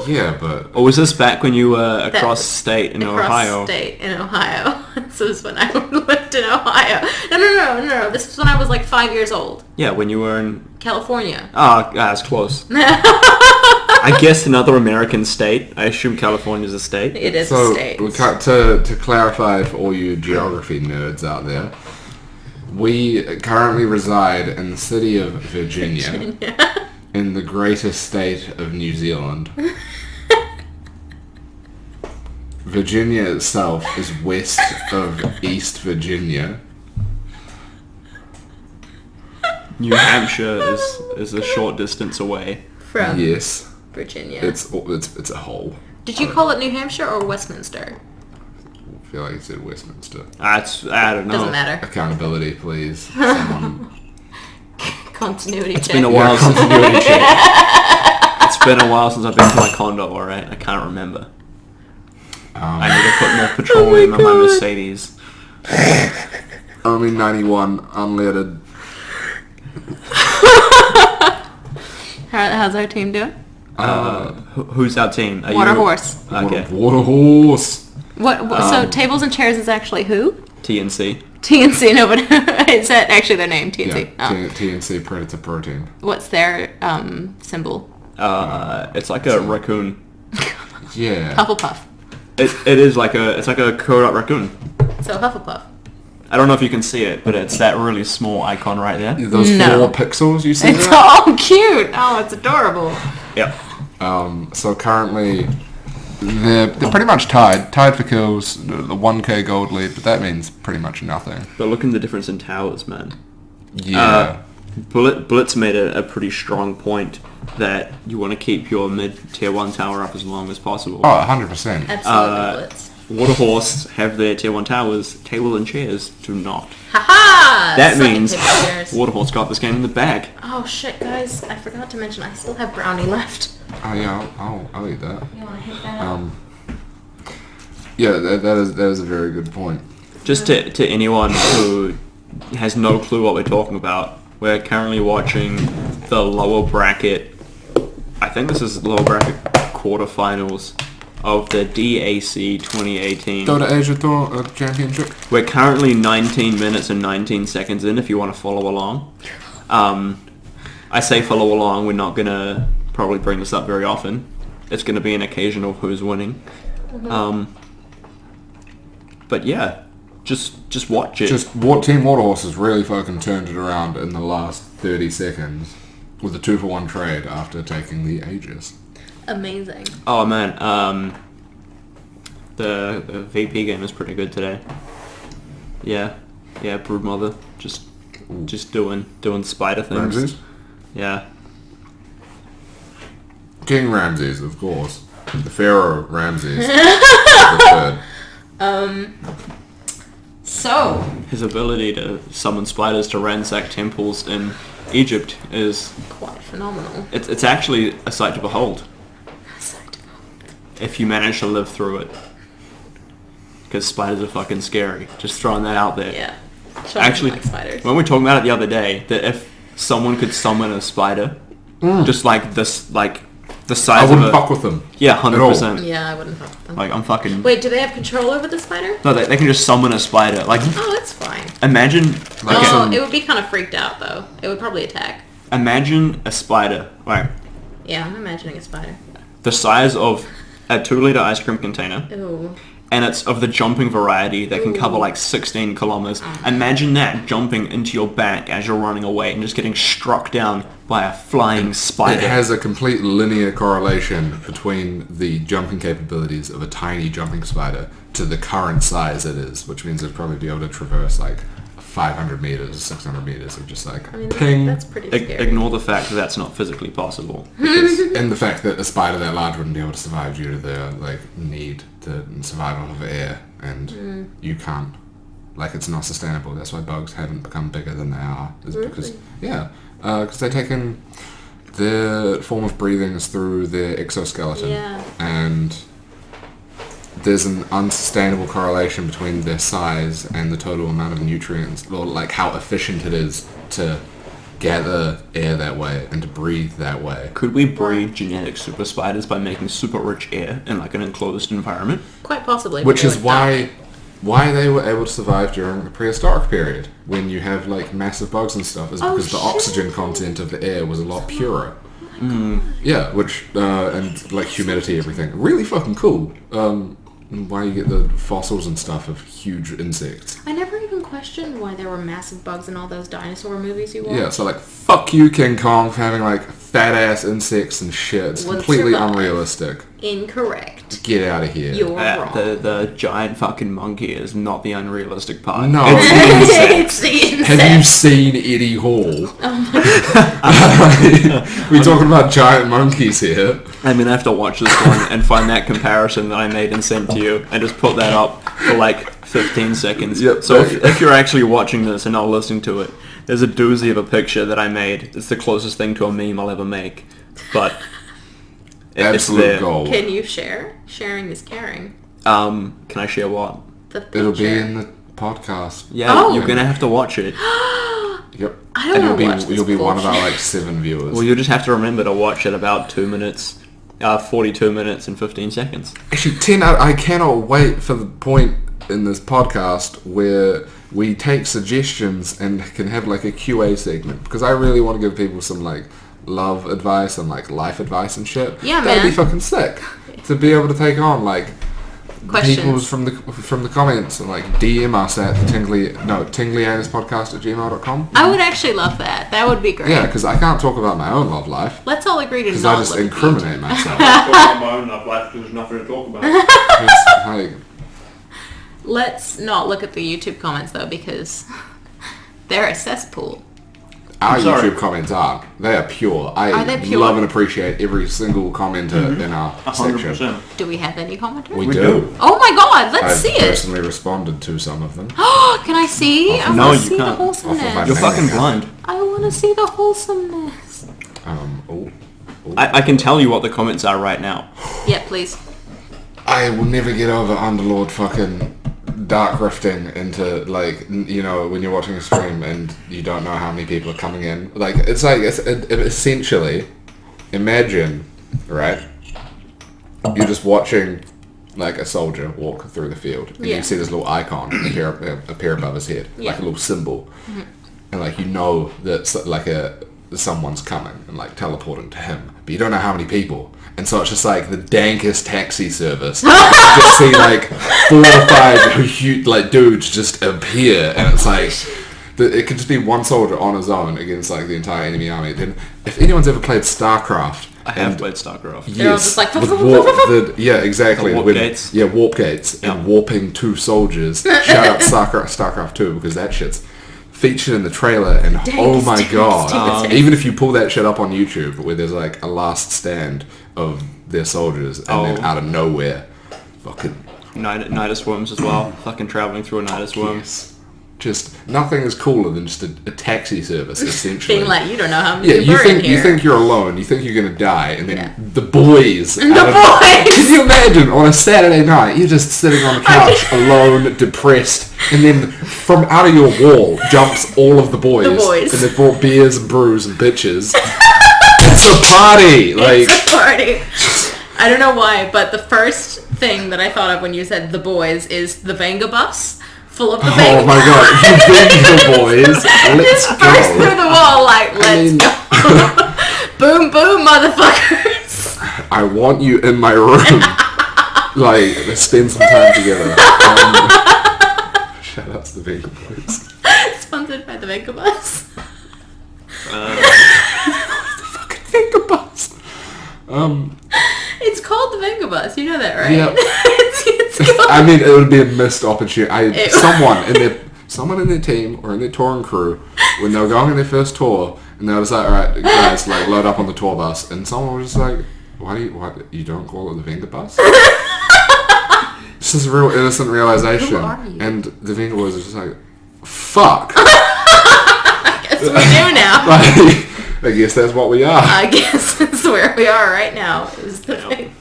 Yeah, but Or was this back when you were across was state in Across Ohio? state in Ohio. This was when I lived in Ohio. No. This was when I was like 5 years old. Yeah, when you were in... California. Ah, that's close. I guess another American state. I assume California's a state. It is so a state. to clarify for all you geography nerds out there, we currently reside in the city of Virginia. In the greatest state of New Zealand. Virginia itself is west of East Virginia. New Hampshire is a short distance away. From Yes, Virginia. it's a hole. Did you call it New Hampshire or Westminster? I feel like you said Westminster. I don't know. Doesn't matter. Accountability, please. Someone. Continuity It's check. been a while since Continuity check. It's been a while since I've been to my condo. All right, I can't remember. I need to put more petroleum in my Mercedes. Only 91 unleaded. How's our team doing? Who's our team? Are Water you- horse. Okay. Water horse. What? So tables and chairs is actually who? TNC. TNC. No, but is that actually their name? TNC. Yeah, Oh. TNC Predator Protein. What's their symbol? It's like a raccoon. Yeah. Hufflepuff. It is like it's like a curled up raccoon. So Hufflepuff. I don't know if you can see it, but it's that really small icon right there. Those No. 4 pixels, you see It's that? all cute. Oh, it's adorable. Yep. So currently, they're pretty much tied for kills, the 1k gold lead, but that means pretty much nothing. But look at the difference in towers, man. Yeah. Blitz made a pretty strong point that you want to keep your mid tier 1 tower up as long as possible. Oh, 100%. Absolutely, Blitz. Waterhorse have their tier 1 towers, table and chairs do not. Haha! That Suck it, means table and chairs. Waterhorse got this game in the bag. Oh shit, guys! I forgot to mention I still have brownie left. Oh yeah, I'll eat that. You want to hit that up? Yeah, that is a very good point. Just to anyone who has no clue what we're talking about, we're currently watching the lower bracket, I think this is the lower bracket quarterfinals of the DAC 2018. Dota Asia Tour Championship. We're currently 19 minutes and 19 seconds in if you want to follow along. I say follow along, we're not going to probably bring this up very often. It's going to be an occasional who's winning. But yeah, just watch it. Just Team Waterhorse has really fucking turned it around in the last 30 seconds with a 2-for-1 trade after taking the Aegis. Amazing. Oh man, the VP game is pretty good today. Yeah, Broodmother, just doing spider things. Ramses? Yeah. King Ramses, of course. The Pharaoh Ramses. The third. So His ability to summon spiders to ransack temples in Egypt is quite phenomenal. it's actually a sight to behold if you manage to live through it. Because spiders are fucking scary. Just throwing that out there. Yeah. Actually, like spiders. when we were talking about it the other day, that if someone could summon a spider, just like this, like the size I wouldn't of a... fuck with them. Yeah, 100%. Yeah, I wouldn't fuck with them. Like, I'm fucking... Wait, do they have control over the spider? No, they can just summon a spider. Like, Oh, that's fine. imagine... Like okay, some- It would be kind of freaked out, though. It would probably attack. imagine a spider, right, Yeah, I'm imagining a spider. the size of a 2-liter ice cream container, Ooh. and it's of the jumping variety that can cover like 16 kilometers. Imagine that jumping into your back as you're running away and just getting struck down by a flying spider. It has a complete linear correlation between the jumping capabilities of a tiny jumping spider to the current size it is, which means it'd probably be able to traverse like 500 meters, 600 meters of just like ping. That's pretty scary. Ignore the fact that that's not physically possible. And the fact that a spider that large wouldn't be able to survive due to their like need to survive off of air, and you can't. Like, it's not sustainable. That's why bugs haven't become bigger than they are. Is because because they take in their form of breathing is through their exoskeleton, and there's an unsustainable correlation between their size and the total amount of nutrients, or like how efficient it is to gather air that way and to breathe that way. Could we breed genetic super spiders by making super rich air in like an enclosed environment? Quite possibly. Which but is they would die. why they were able to survive during the prehistoric period, when you have like massive bugs and stuff, is because the oxygen content of the air was a lot purer. Yeah, which and like humidity, everything, really fucking cool. Why you get the fossils and stuff of huge insects. I never even questioned why there were massive bugs in all those dinosaur movies you watched. Yeah, so like, fuck you, King Kong, for having like fat ass insects and shit. It's Would completely survive. unrealistic. Incorrect. Get out of here. You're wrong. The giant fucking monkey is not the unrealistic part. No. It's the insect. It's the insect. Have you seen Eddie Hall? We're talking about giant monkeys here. I'm gonna have to watch this one and find that comparison that I made and sent to you, and just put that up for like 15 seconds. Yep. So if you're actually watching this and not listening to it, there's a doozy of a picture that I made. It's the closest thing to a meme I'll ever make, but it's Absolute there. gold. Can you share? Sharing is caring. Can I share what? The picture. It'll be in the podcast. Yeah, Oh. you're gonna have to watch it. Yep. I don't And want to watch this you'll be one of our bullshit. like 7 viewers. Well, you'll just have to remember to watch it about 2 minutes, 42 minutes and 15 seconds. Actually, 10 out, I cannot wait for the point in this podcast where we take suggestions and can have like a QA segment, because I really want to give people some like love advice and like life advice and shit. Yeah, That'd man. be fucking sick to be able to take on like Questions. people's from the comments and like DM us at tinglyanuspodcast@gmail.com. I would actually love that. That would be great. Yeah, because I can't talk about my own love life Let's all agree to because not I just look at the incriminate YouTube. myself. my own life, there's nothing to talk about. It's like, Let's not look at the YouTube comments though, because they're a cesspool. our sorry. YouTube comments are. They are pure. I Are they pure? love and appreciate every single commenter in our section. 100%. Do we have any commenters? We We do. do. Oh my god, let's I've see it. personally responded to some of them. Can I see? I No, want to you see the can't. wholesomeness. my You're fucking Yeah. blind. I want to see the wholesomeness. I can tell you what the comments are right now. Yeah, please. I will never get over Underlord fucking dark rifting into like, you know, when you're watching a stream and you don't know how many people are coming in. Like, it's like, essentially, imagine, right, you're just watching like a soldier walk through the field and Yeah. you see this little icon appear above his head, like Yeah. a little symbol, and like you know that like someone's coming and like teleporting to him, but you don't know how many people. And so it's just like the dankest taxi service. You just see like 4 or 5 huge like dudes just appear, and it's like it could just be one soldier on his own against like the entire enemy army. Then if anyone's ever played StarCraft, I have played StarCraft. They're all just like, with yeah, exactly. The warp When- gates. Yeah, warp gates and warping 2 soldiers. Shout out StarCraft 2 because that shit's featured in the trailer, and oh my god, even if you pull that shit up on YouTube where there's like a last stand of their soldiers, and then out of nowhere, fucking Nidus worms as well. Fucking traveling through a Nidus worm. yes. Just nothing is cooler than just a taxi service, essentially. Being like, you don't know how many Yeah, people are in here. you think you're alone, you think you're gonna die, and then the boys. The boys! Can you imagine on a Saturday night, you're just sitting on the couch alone, depressed, and then from out of your wall jumps all of the boys. And they've brought beers and brews and bitches. It's a party! It's a party. I don't know why, but the first thing that I thought of when you said the boys is the Venga bus. Full of the Venga. Oh my god, the Venga boys. Let's just go. burst through the wall like, let's go. Boom, boom, motherfuckers. I want you in my room. Like, let's spend some time together. Shout out to the Venga boys. Sponsored by the Venga bus. The fucking Venga bus. It's called the Venga bus. You know that, right? Yep. it's called... I mean, it would be a missed opportunity. Someone in their team or in their touring crew, when they were going on their first tour, and they were just like, all right, guys, like, load up on the tour bus, and someone was just like, why you don't call it the Venga bus? This is a real innocent realization. Who are you? And the Venga boys are just like, fuck. I guess we do now. I guess that's what we are. I guess that's where we are right now. Is the thing.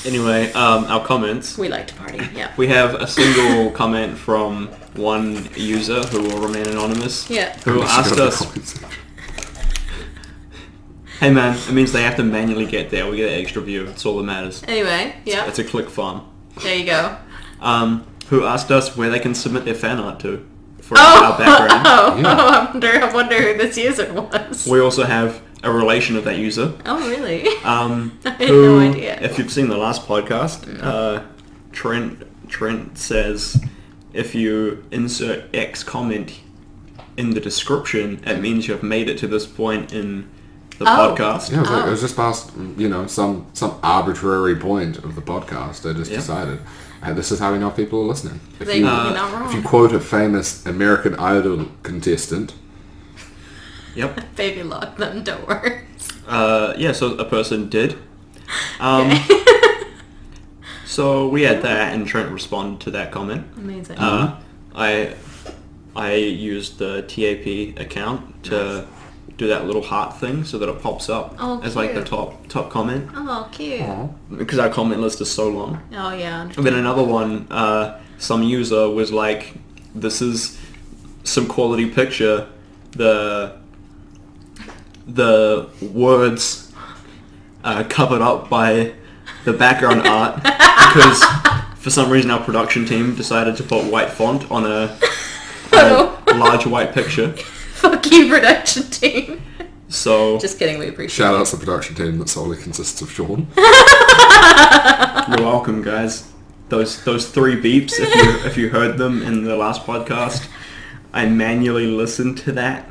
Anyway, our comments. We like to party. Yeah. We have a single comment from one user who will remain anonymous. Yeah. Who asked us, "Hey man, it means they have to manually get there. We get an extra view. It's all that matters." Anyway, yeah. It's a click farm. There you go. Who asked us where they can submit their fan art to for our background. I wonder who this user was. We also have a relation of that user. Oh, really? I had no idea. If you've seen the last podcast, Trent says if you insert X comment in the description, it means you've made it to this point in the podcast. Yeah, it was just past, some arbitrary point of the podcast. I just decided, this is how we know if people are listening. If you quote a famous American Idol contestant. Yep. Baby lock them doors. So a person did. So we had that, and Trent responded to that comment. Amazing. I used the T.A.P. account to do that little heart thing so that it pops up as like the top comment. Oh, cute. Because our comment list is so long. Oh, yeah. And then another one, some user was like, this is some quality picture. The words covered up by the background art because for some reason our production team decided to put white font on a large white picture. Fuck you, production team. So just kidding, we appreciate Shout out to the production team that solely consists of Sean. You're welcome, guys. Those three beeps, if you heard them in the last podcast, I manually listened to that.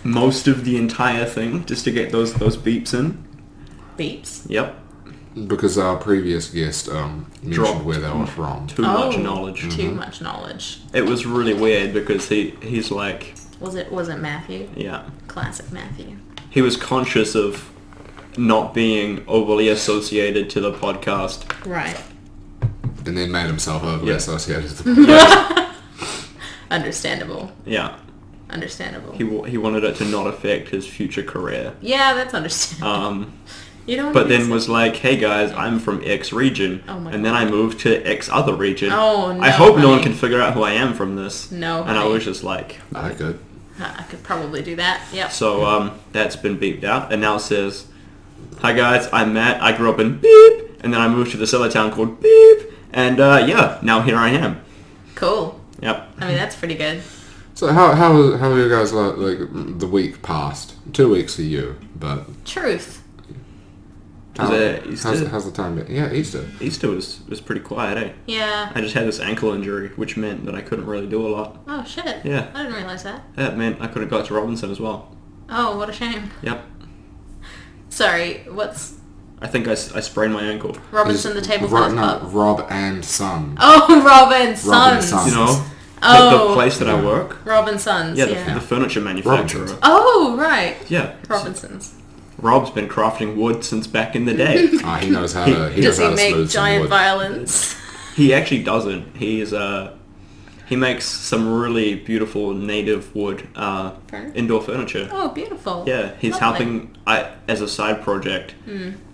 Most of the entire thing just to get those beeps in. Beeps? Yep. Because our previous guest mentioned where they were from. Too much knowledge. Too much knowledge. It was really weird because he's like... Was it Matthew? Yeah. Classic Matthew. He was conscious of not being overly associated to the podcast. Right. And then made himself overly associated to the podcast. Understandable. Yeah. Understandable. He wanted it to not affect his future career. Yeah, that's understandable. But then was like, hey guys, I'm from X region. Oh my and then I moved to X other region. Oh, no, I hope no one can figure out who I am from this. No, and I was just like... I could. I could probably do that, yep. So, that's been beeped out. And now it says, hi guys, I'm Matt. I grew up in Beep. And then I moved to this other town called Beep. And, now here I am. Cool. Yep. I mean, that's pretty good. So how are you guys like the week passed? 2 weeks for you, but... Truth. How's the time been? Yeah, Easter. Easter was pretty quiet, eh? Yeah. I just had this ankle injury, which meant that I couldn't really do a lot. Oh, shit. Yeah. I didn't realize that. That meant I couldn't go to Robinson as well. Oh, what a shame. Yep. Sorry, what's... I think I sprained my ankle. Robinson, the table tennis club. Rob and Son. Oh, Robin Sons. You know? The place that I work. Robin Sons, yeah. The furniture manufacturer. Oh, right. Yeah. Robinsons. Rob's been crafting wood since back in the day. He knows how to. He Does knows how he to make smooth some giant wood. violins? He actually doesn't. He makes some really beautiful native wood indoor furniture. Oh, beautiful. Yeah, he's Lovely. helping as a side project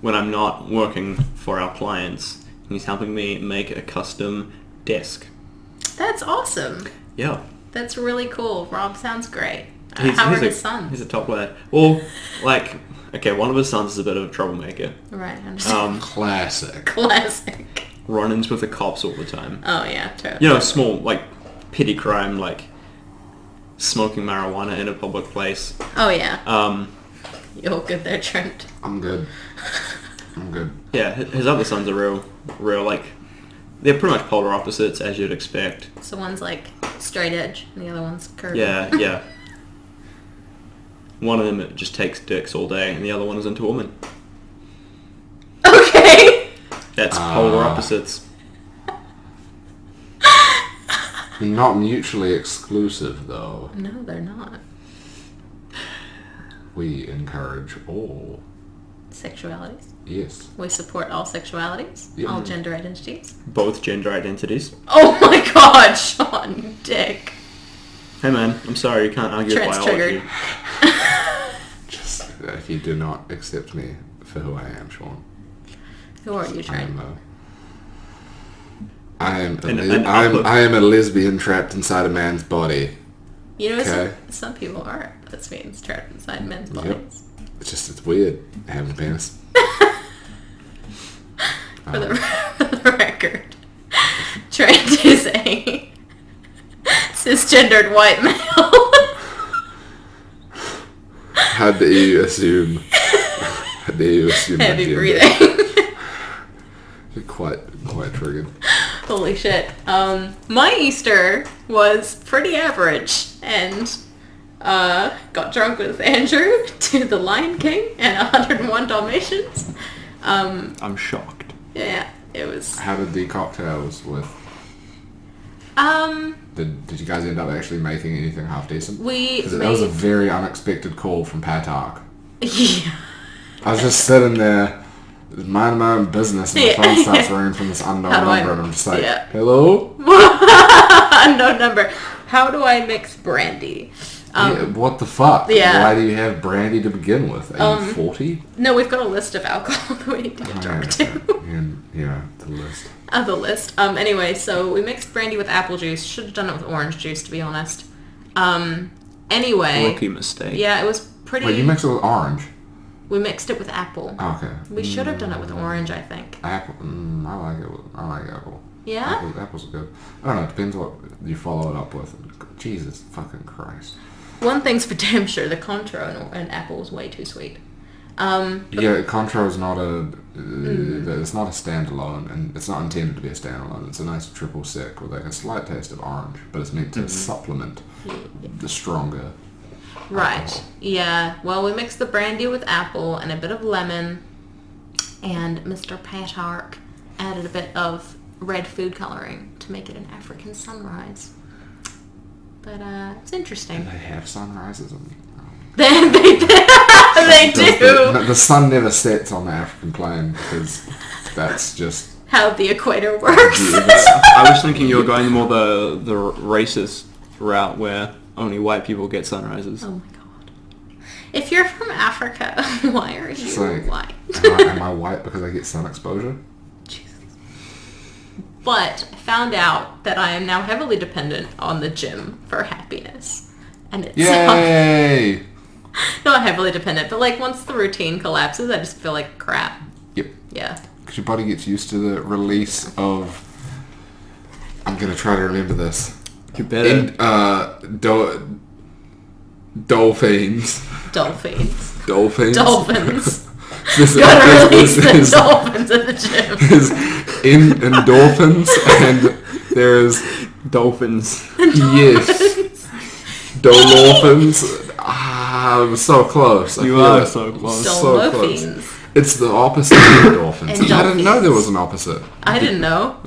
when I'm not working for our clients. He's helping me make a custom desk. That's awesome. Yeah. That's really cool. Rob sounds great. He's How are a, his sons? He's a top lad. Well, like, okay, one of his sons is a bit of a troublemaker. Right, I understand. Classic. Classic. Run-ins with the cops all the time. Oh, yeah, totally. You know, small, like, petty crime, like smoking marijuana in a public place. Oh, yeah. You're good there, Trent. I'm good. Yeah, his other sons are real, like, they're pretty much polar opposites, as you'd expect. So one's like straight edge, and the other one's curvy. Yeah. One of them just takes dicks all day, and the other one is into women. Okay. That's polar opposites. Not mutually exclusive, though. No, they're not. We encourage all. Sexualities. Yes. We support all sexualities, Yeah. all gender identities. Both gender identities. Oh my god, Sean, you dick. Hey man, I'm sorry, you can't argue with Trent's biology. triggered. Just if you do not accept me for who I am, Sean. Who are you, Trent? I am a lesbian trapped inside a man's body. You know, Okay. some people are lesbians trapped inside men's bodies. It's weird having a penis. For the record, Trent is a cisgendered white male. How dare you assume? How dare you assume? my Heavy gender? breathing. You're quite triggered. Holy shit. My Easter was pretty average, and got drunk with Andrew to The Lion King and 101 Dalmatians. I'm shocked. Yeah, it was... How did the cocktails with? Did you guys end up actually making anything half decent? That was a very unexpected call from Patark. Yeah. I was just sitting there, minding my own business, and the phone starts ringing from this unknown number, and I'm just like, hello? Unknown number. How do I mix brandy? What the fuck? Yeah. Why do you have brandy to begin with? Are you 40? No, we've got a list of alcohol that we need to get drunk to. Yeah, the list. The list. Anyway, so we mixed brandy with apple juice. Should have done it with orange juice, to be honest. Anyway. Rookie mistake. Yeah, it was pretty... Wait, you mixed it with orange? We mixed it with apple. Okay. We should have done it with orange, I think. Apple. I like it. I like apple. Yeah? Apples are good. I don't know. It depends what you follow it up with. Jesus fucking Christ. One thing's for damn sure, the Contro and apple is way too sweet. Yeah, Contro is not it's not a standalone, and it's not intended to be a standalone. It's a nice triple sec with like a slight taste of orange, but it's meant to supplement the stronger. Right. alcohol. Yeah. Well, we mixed the brandy with apple and a bit of lemon, and Mr. Patark added a bit of red food coloring to make it an African sunrise. But it's interesting. Do they have sunrises? They do. The sun never sets on the African plain because that's just How the equator works. I was thinking you were going more the racist route where only white people get sunrises. Oh my god. If you're from Africa, why are you like, white? am I white because I get sun exposure? Jesus. But I found out that I am now heavily dependent on the gym for happiness. And it's Yay! not heavily dependent, but like once the routine collapses, I just feel like crap. Yep. Yeah. Because your body gets used to the release of... I'm going to try to remember this. You better. Dolphins. Dolphins. Dolphins. Dolphins. There's- Gotta release there's- the dolphins at the gym. There's endorphins and there's Dolphins. yes, dolphins. I'm so close. I You feel are it. so close. So close. Dolphins. It's the opposite of endorphins. I didn't know there was an opposite. I didn't know.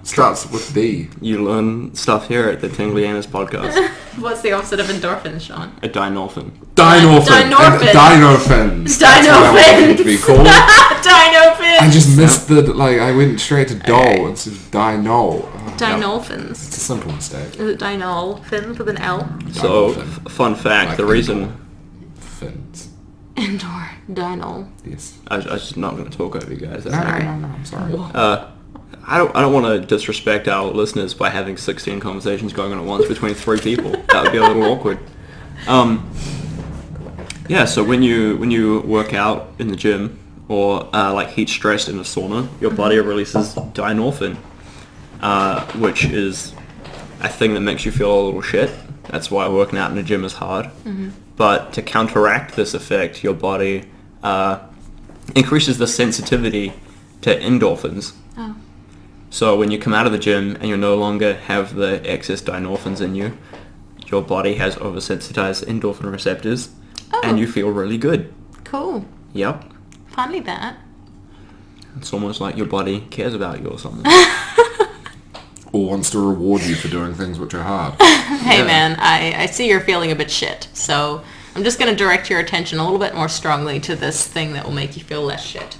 Starts with D. You learn stuff here at the Tingly Anus podcast. What's the opposite of endorphins, Sean? A dynorphin. Dynorphin. Dinophins. That's what I wanted it to be called. Dinophins. I just missed I went straight to dol instead of dino. Dinolphins. It's a simple mistake. Is it dinolphins with an L? So, fun fact, the reason... Fins. Indoor. Dinol. Yes. I was just not going to talk over you guys. No, I'm sorry. I don't want to disrespect our listeners by having 16 conversations going on at once between 3 people. That would be a little awkward. Yeah, so when you work out in the gym or heat stressed in a sauna, your body releases dynorphin, which is a thing that makes you feel a little shit. That's why working out in the gym is hard. Mm-hmm. But to counteract this effect, your body increases the sensitivity to endorphins. Oh. So when you come out of the gym and you no longer have the excess dynorphins in you, your body has oversensitized endorphin receptors, and you feel really good. Cool. Yep. Funny that. It's almost like your body cares about you or something. Or wants to reward you for doing things which are hard. Hey man, I see you're feeling a bit shit, so I'm just going to direct your attention a little bit more strongly to this thing that will make you feel less shit.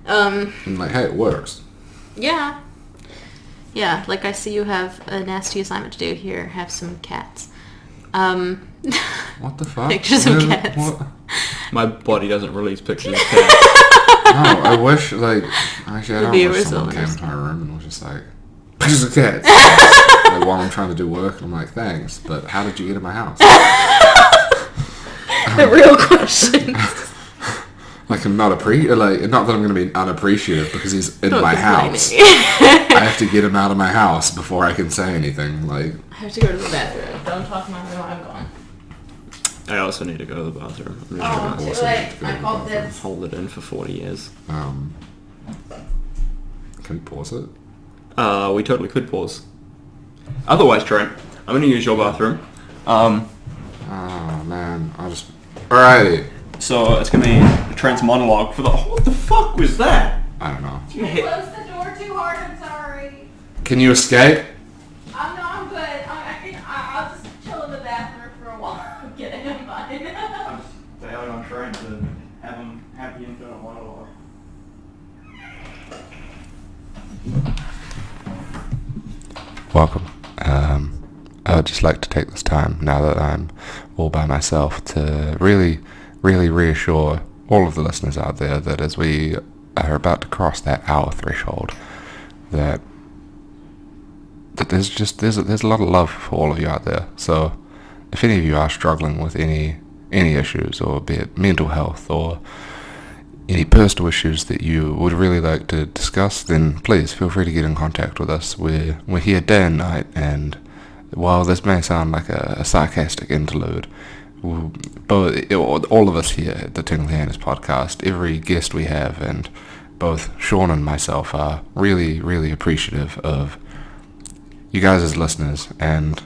And hey, it works. Yeah. Yeah, I see you have a nasty assignment to do here. Have some cats. What the fuck? Pictures of cats. What? My body doesn't release pictures of cats. No, I wish, actually, I don't wish someone came into my room and was just like, pictures of cats. While I'm trying to do work, I'm like, thanks, but how did you get in my house? The real question. I'm not not that I'm going to be unappreciative because he's in my house. I have to get him out of my house before I can say anything. I have to go to the bathroom. Don't talk about me while I'm gone. I also need to go to the bathroom. I'm too late. I called this. Hold it in for 40 years. Can we pause it? We totally could pause. Otherwise, Trent, I'm going to use your bathroom. Oh, man. Alrighty. So, it's going to be Trent's monologue for the... What the fuck was that? I don't know. You closed the door too hard, I'm sorry. Can you escape? I'm good. I'll just chill in the bathroom for a while. Get him fine. I'm failing on Trent to have him have the internal monologue. Welcome. I would just like to take this time, now that I'm all by myself, to really reassure all of the listeners out there that as we are about to cross that hour threshold, that there's a lot of love for all of you out there. So if any of you are struggling with any issues, or be it mental health or any personal issues that you would really like to discuss, then please feel free to get in contact with us. We're here day and night, and while this may sound like a sarcastic interlude, all of us here at the Tingly Anus podcast, every guest we have, and both Sean and myself are really appreciative of you guys as listeners, and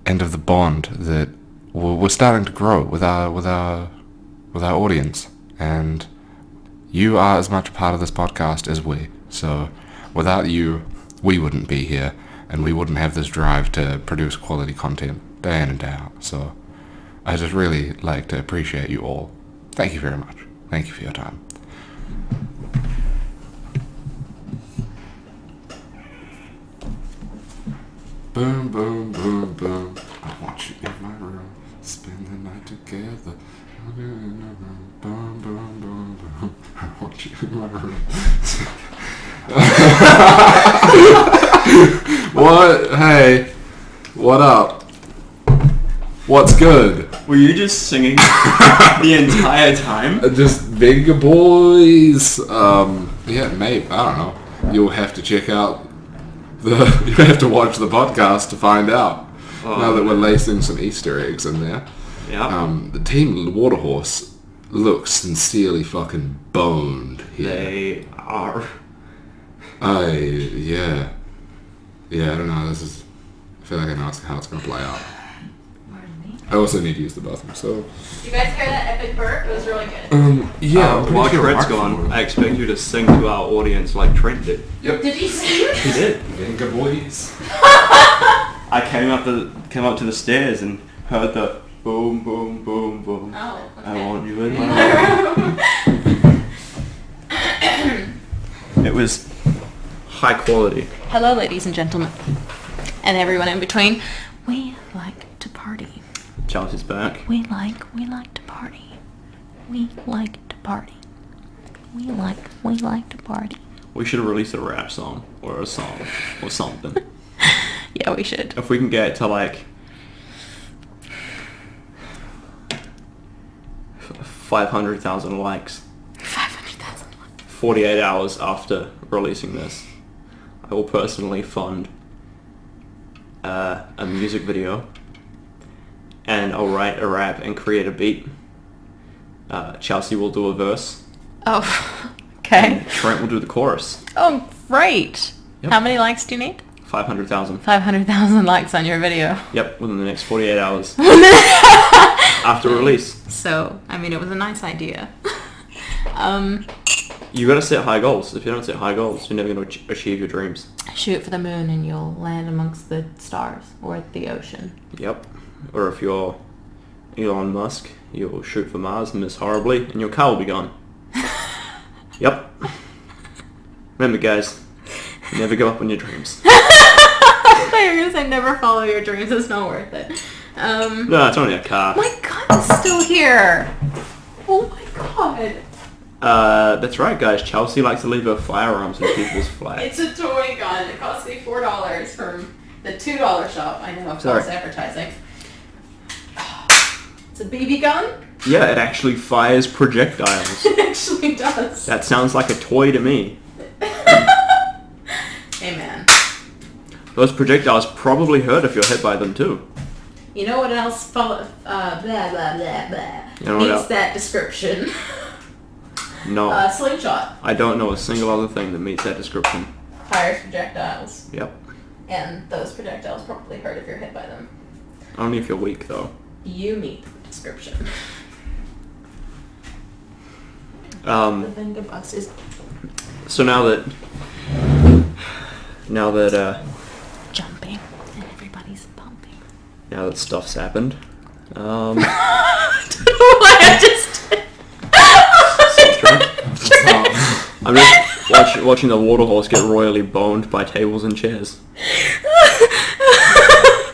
of the bond that we're starting to grow with our audience. And you are as much a part of this podcast as we. So without you, we wouldn't be here, and we wouldn't have this drive to produce quality content day in and day out. So I just really like to appreciate you all. Thank you very much. Thank you for your time. Boom, boom, boom, boom. I want you in my room. Spend the night together. Boom, boom, boom, boom. I want you in my room. What? Hey. What up? What's good? Were you just singing the entire time? Just big boys. Yeah, maybe. I don't know. You'll have to check out you have to watch the podcast to find out. Now that we're lacing some Easter eggs in there. Yeah. The team Waterhorse looks sincerely fucking boned here. They are. Yeah, I don't know. I feel like I know how it's gonna play out. I also need to use the bathroom, so... You guys hear that epic burp? It was really good. Yeah, while Trent's gone, I expect you to sing to our audience like Trent did. Yep. Did he sing? He did. Venga boys. I came up to the stairs and heard the boom, boom, boom, boom. Oh, okay. I want you in my room. It was high quality. Hello, ladies and gentlemen, and everyone in between. We like to party. Chelsea's back. We like to party. We like to party. We like to party. We should have released a rap song or a song or something. Yeah, we should. If we can get to like 500,000 likes. 500,000 likes. 48 hours after releasing this, I will personally fund a music video, and I'll write a rap and create a beat. Chelsea will do a verse. Oh, okay. And Trent will do the chorus. Oh, great. Yep. How many likes do you need? 500,000. 500,000 likes on your video. Yep, within the next 48 hours. After release. So, I mean, it was a nice idea. You gotta set high goals. If you don't set high goals, you're never gonna achieve your dreams. Shoot for the moon and you'll land amongst the stars or the ocean. Yep. Or if you're Elon Musk, you'll shoot for Mars and miss horribly, and your car will be gone. Yep. Remember, guys, never give up on your dreams. I thought you were going to say never follow your dreams. It's not worth it. No, it's only a car. My gun is still here. Oh my god. That's right, guys. Chelsea likes to leave her firearms in people's flats. It's a toy gun. It cost me $4 from the $2 shop. I know, false advertising. It's a BB gun? Yeah, it actually fires projectiles. It actually does. That sounds like a toy to me. Hey, man. Those projectiles probably hurt if you're hit by them too. You know what else blah, blah, blah, blah, You know what meets else? that description? No. Slingshot. I don't know a single other thing that meets that description. Fires projectiles. Yep. And those projectiles probably hurt if you're hit by them. Only if you're weak, though. You meet the description. The Venga bus is So now that jumping and everybody's pumping. now that stuff's happened, I don't know why I just did. I'm just watching the water horse get royally boned by tables and chairs.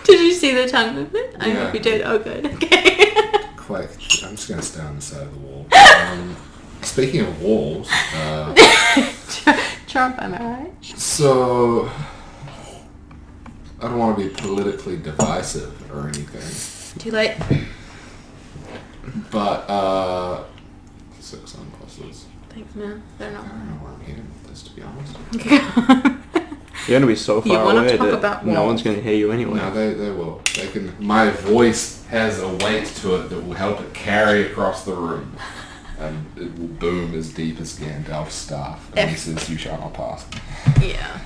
Did you see the tongue movement? I Yeah. hope you did. Oh, good. Okay. Quite. I'm just going to stay on the side of the wall. Speaking of walls, Trump, am I right? so I don't want to be politically divisive or anything, Too late. but six sunglasses. Thanks, man. They're I not. don't know where I'm heading with this, to be honest. You're gonna be so You far wanna away talk that about no walls? one's gonna hear you anyway. No, they will. They can. My voice has a weight to it that will help it carry across the room, and it will boom as deep as Gandalf's staff. And he says, "You shall not pass." Yeah.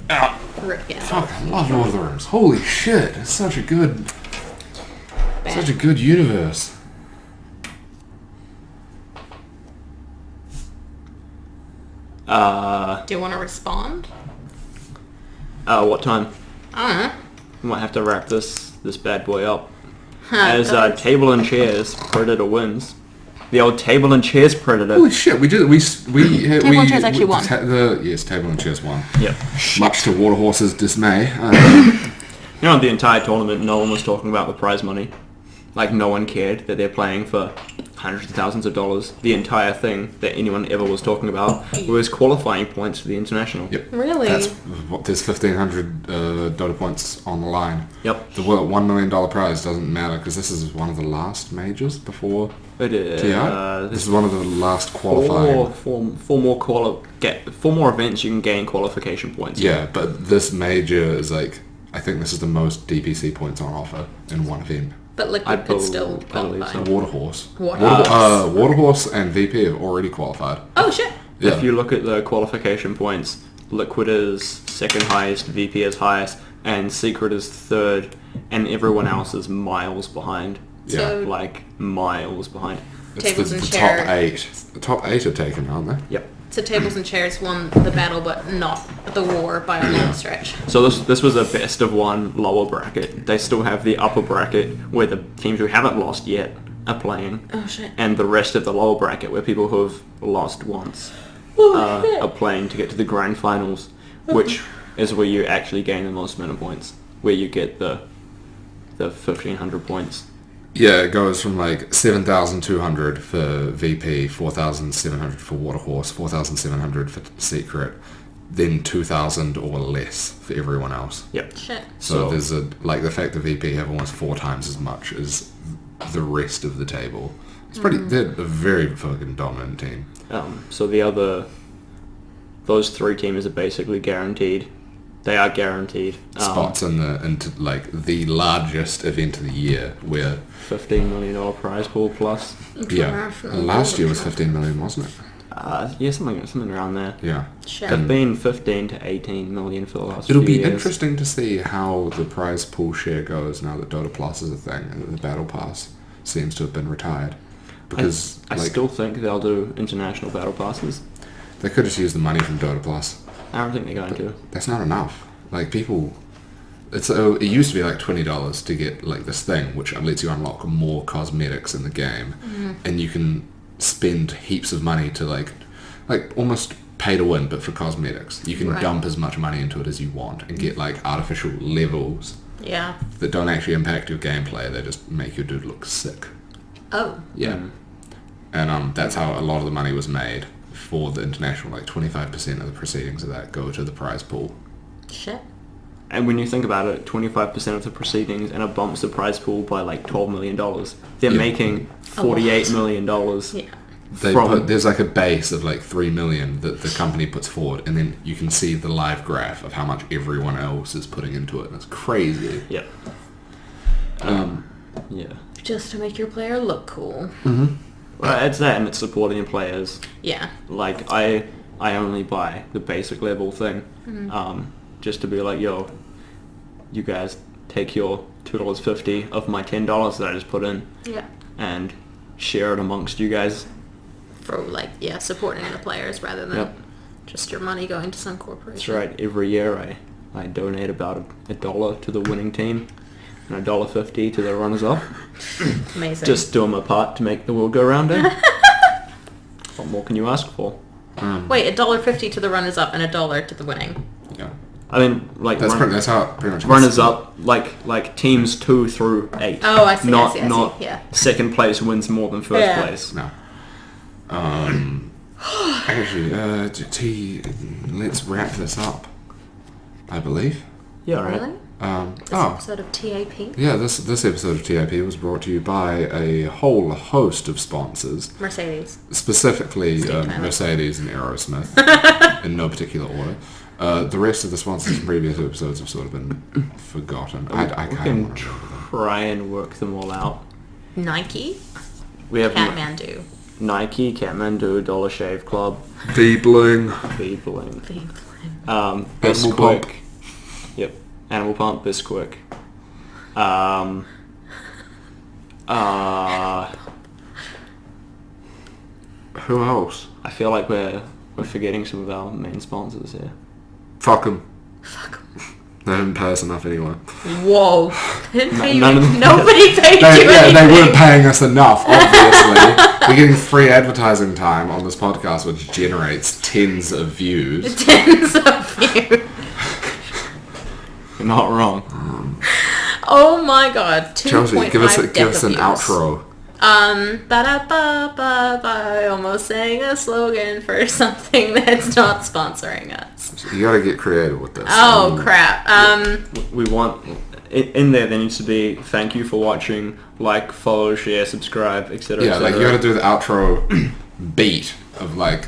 Ah, Rip Gandalf. fuck! I love Lord of the Rings. Holy shit! It's such a good universe. Do you want to respond? What time? I don't know. We might have to wrap this bad boy up. Huh, As table and chairs, Predator wins. The old table and chairs Predator. Holy shit! We did it. Table and chairs actually won. Yes, table and chairs won. Yep. Much to Waterhorse's dismay. You know, the entire tournament, no one was talking about the prize money. Like, no one cared that they're playing for hundreds of thousands of dollars. The entire thing that anyone ever was talking about was qualifying points for the international. Yep. Really? That's what. There's 1,500 Dota points on the line. Yep. The $1 million prize doesn't matter because this is one of the last majors before It is. TI. This is one of the last qualifying. Four more events you can gain qualification points. Yeah, but this major is like, I think this is the most DPC points on offer in one event. But Liquid could still qualify. so. Waterhorse. Waterhorse. Waterhorse and VP have already qualified. Oh, shit. Yeah. If you look at the qualification points, Liquid is second highest, VP is highest, and Secret is third, and everyone else is miles behind. So- Like miles behind. It's Tables the and top chairs. 8. The top 8 are taken, aren't they? Yep. So tables and chairs won the battle, but not the war by a long stretch. So this was a best of one lower bracket. They still have the upper bracket where the teams who haven't lost yet are playing, Oh shit. and the rest of the lower bracket where people who have lost once are playing to get to the grand finals, which is where you actually gain the most amount of points, where you get the 1,500 points. Yeah, it goes from like 7,200 for VP, 4,700 for Waterhorse, 4,700 for Secret, then 2,000 or less for everyone else. Yep. Shit. So there's the fact that VP have almost 4 times as much as the rest of the table. It's pretty. They're a very fucking dominant team. So those 3 teams are basically guaranteed. They are guaranteed Spots into the largest event of the year, where $15 million prize pool plus. last year was 15 million, wasn't it? Yeah, something around there. Yeah. Shit. It's been 15 to 18 million for the last It'll few be years. interesting to see how the prize pool share goes now that Dota Plus is a thing and that the Battle Pass seems to have been retired. Because I still think they'll do international battle passes. they could just use the money from Dota Plus. I don't think they're going to. That's not enough. Like people, it used to be like $20 to get like this thing, which lets you unlock more cosmetics in the game, and you can spend heaps of money to like almost pay to win, but for cosmetics. You can dump as much money into it as you want and get like artificial levels Yeah. that don't actually impact your gameplay. They just make your dude look sick. Oh. Yeah. And that's how a lot of the money was made for the international. Like 25% of the proceedings of that go to the prize pool. Shit. And when you think about it, 25% of the proceedings, and it bumps the prize pool by like $12 million. They're making $48 million. Yeah. There's like a base of like 3 million that the company puts forward, and then you can see the live graph of how much everyone else is putting into it, and it's crazy. Yep. Yeah. Just to make your player look cool. Well, it's that, and it's supporting your players. Yeah. Like I only buy the basic level thing, just to be like, yo, you guys take your $2.50 of my $10 that I just put in, and share it amongst you guys. For supporting the players rather than just your money going to some corporation. That's right. Every year I donate about $1 to the winning team and $1.50 to the runners-up. Amazing. Just doing my part to make the world go round. What more can you ask for? Wait, $1.50 to the runners-up and $1 to the winning. Yeah. I mean, like That's how it pretty much runners-up, like teams 2 through 8. Oh, I see. Not I see. Yeah. second place wins more than first place. No. Actually, T, let's wrap this up. I believe. Yeah, right. Really? This oh, episode of T.A.P. yeah. This episode of T.A.P. was brought to you by a whole host of sponsors. Mercedes. Specifically, Steve Tyler. Mercedes and Aerosmith, in no particular order. The rest of the sponsors in previous episodes have sort of been forgotten. I We kind can of want to remember them. try and work them all out. Nike. We have Kathmandu. Nike, Kathmandu, Dollar Shave Club, Beebling. Beebling, Beebling. Bisquick. Yep, Animal Pump, Bisquick. Who else? I feel like we're forgetting some of our main sponsors here. Fuck them. Fuck. They didn't pay us enough anyway. Whoa. Didn't pay you. none of them- Nobody paid you Yeah, anything. they weren't paying us enough, obviously. We're getting free advertising time on this podcast, which generates tens of views. Tens of views. You're not wrong. Oh my god. 2.5 Chelsea, give us an decaviews. outro. Ba-da-ba-ba-ba. I almost sang a slogan for something that's not sponsoring us. You gotta get creative with this. Oh crap. We want in there needs to be thank you for watching, like, follow, share, subscribe, etc. Yeah, like you gotta do the outro beat of like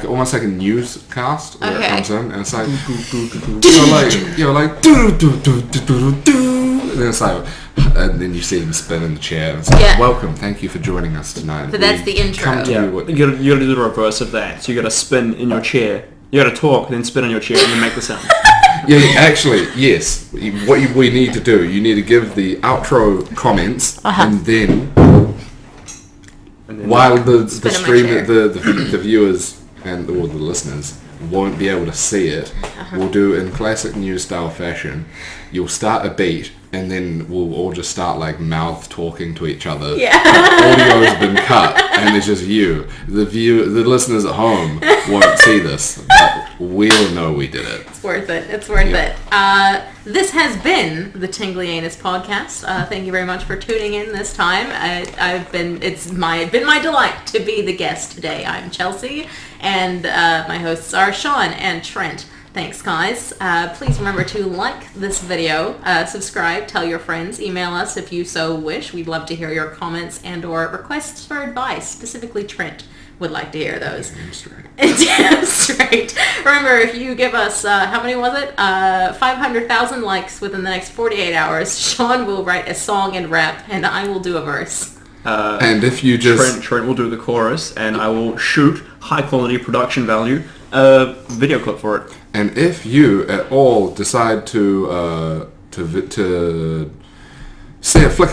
almost like a newscast where it Okay. comes in and it's like you're like do do do do do do, and then it's like, and then you see him spin in the chair and it's like, Yeah. welcome, thank you for joining us tonight. So that's We the intro. come to Yeah, you with- you gotta do the reverse of that. So you gotta spin in your chair. You gotta talk, then spin on your chair, and then make the sound. Yeah, actually, yes. What we need to do, you need to give the outro comments, and then while the stream, the viewers or the listeners won't be able to see it, we'll do in classic news style fashion. You'll start a beat, and then we'll all just start like mouth talking to each other. Yeah. Audio's been cut, and it's just you. The listeners at home won't see this, but we'll know we did it. It's worth it. It's worth it. This has been the Tingly Anus podcast. Thank you very much for tuning in this time. It's been my delight to be the guest today. I'm Chelsea, and my hosts are Sean and Trent. Thanks, guys. Please remember to like this video, subscribe, tell your friends, email us if you so wish. We'd love to hear your comments and or requests for advice. Specifically, Trent would like to hear those. Damn straight. Damn straight. Remember, if you give us, how many was it? 500,000 likes within the next 48 hours, Sean will write a song and rap, and I will do a verse. And if you just... Trent will do the chorus, and I will shoot high-quality production value video clip for it. And if you at all decide to flick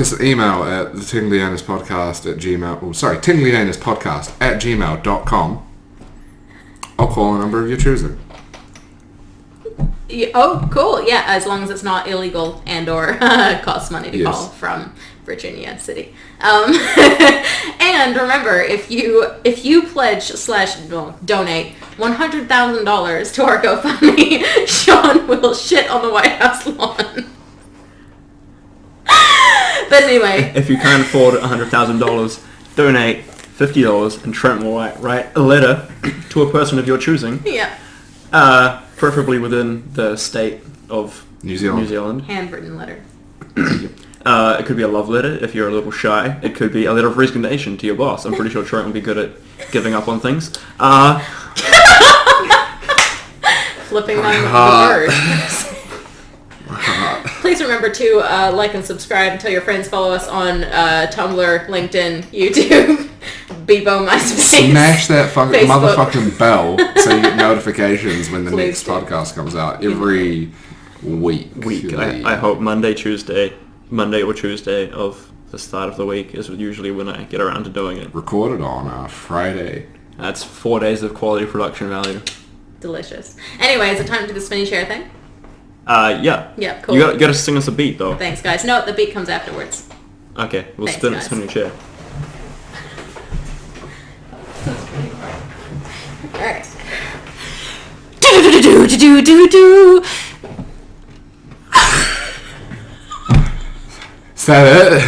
us an email at the tinglyanuspodcast at tinglyanuspodcast@gmail.com, I'll call a number of your choosing. Yeah, oh, cool. Yeah, as long as it's not illegal and or costs money to call from Virginia City. And remember, if you pledge / donate $100,000 to our GoFundMe, Sean will shit on the White House lawn. But anyway, if you can't afford $100,000, donate $50, and Trent will write a letter to a person of your choosing. Yeah. Preferably within the state of New Zealand. Handwritten letter. It could be a love letter if you're a little shy. It could be a letter of resignation to your boss. I'm pretty sure Trent will be good at giving up on things. Flipping on the bird. Please remember to like and subscribe and tell your friends. Follow us on Tumblr, LinkedIn, YouTube, Bebo, MySpace. Smash that motherfucking bell so you get notifications when the next podcast comes out every week. I hope Monday or Tuesday of the start of the week is usually when I get around to doing it. Recorded on Friday. That's 4 days of quality production value. Delicious. Anyway, is it time to do the spinny chair thing? Yeah. Yeah, cool. You gotta sing us a beat, though. Thanks, guys. No, the beat comes afterwards. Okay, we'll Thanks, spin your chair. Alright. Do-do-do-do-do-do-do. Is that it?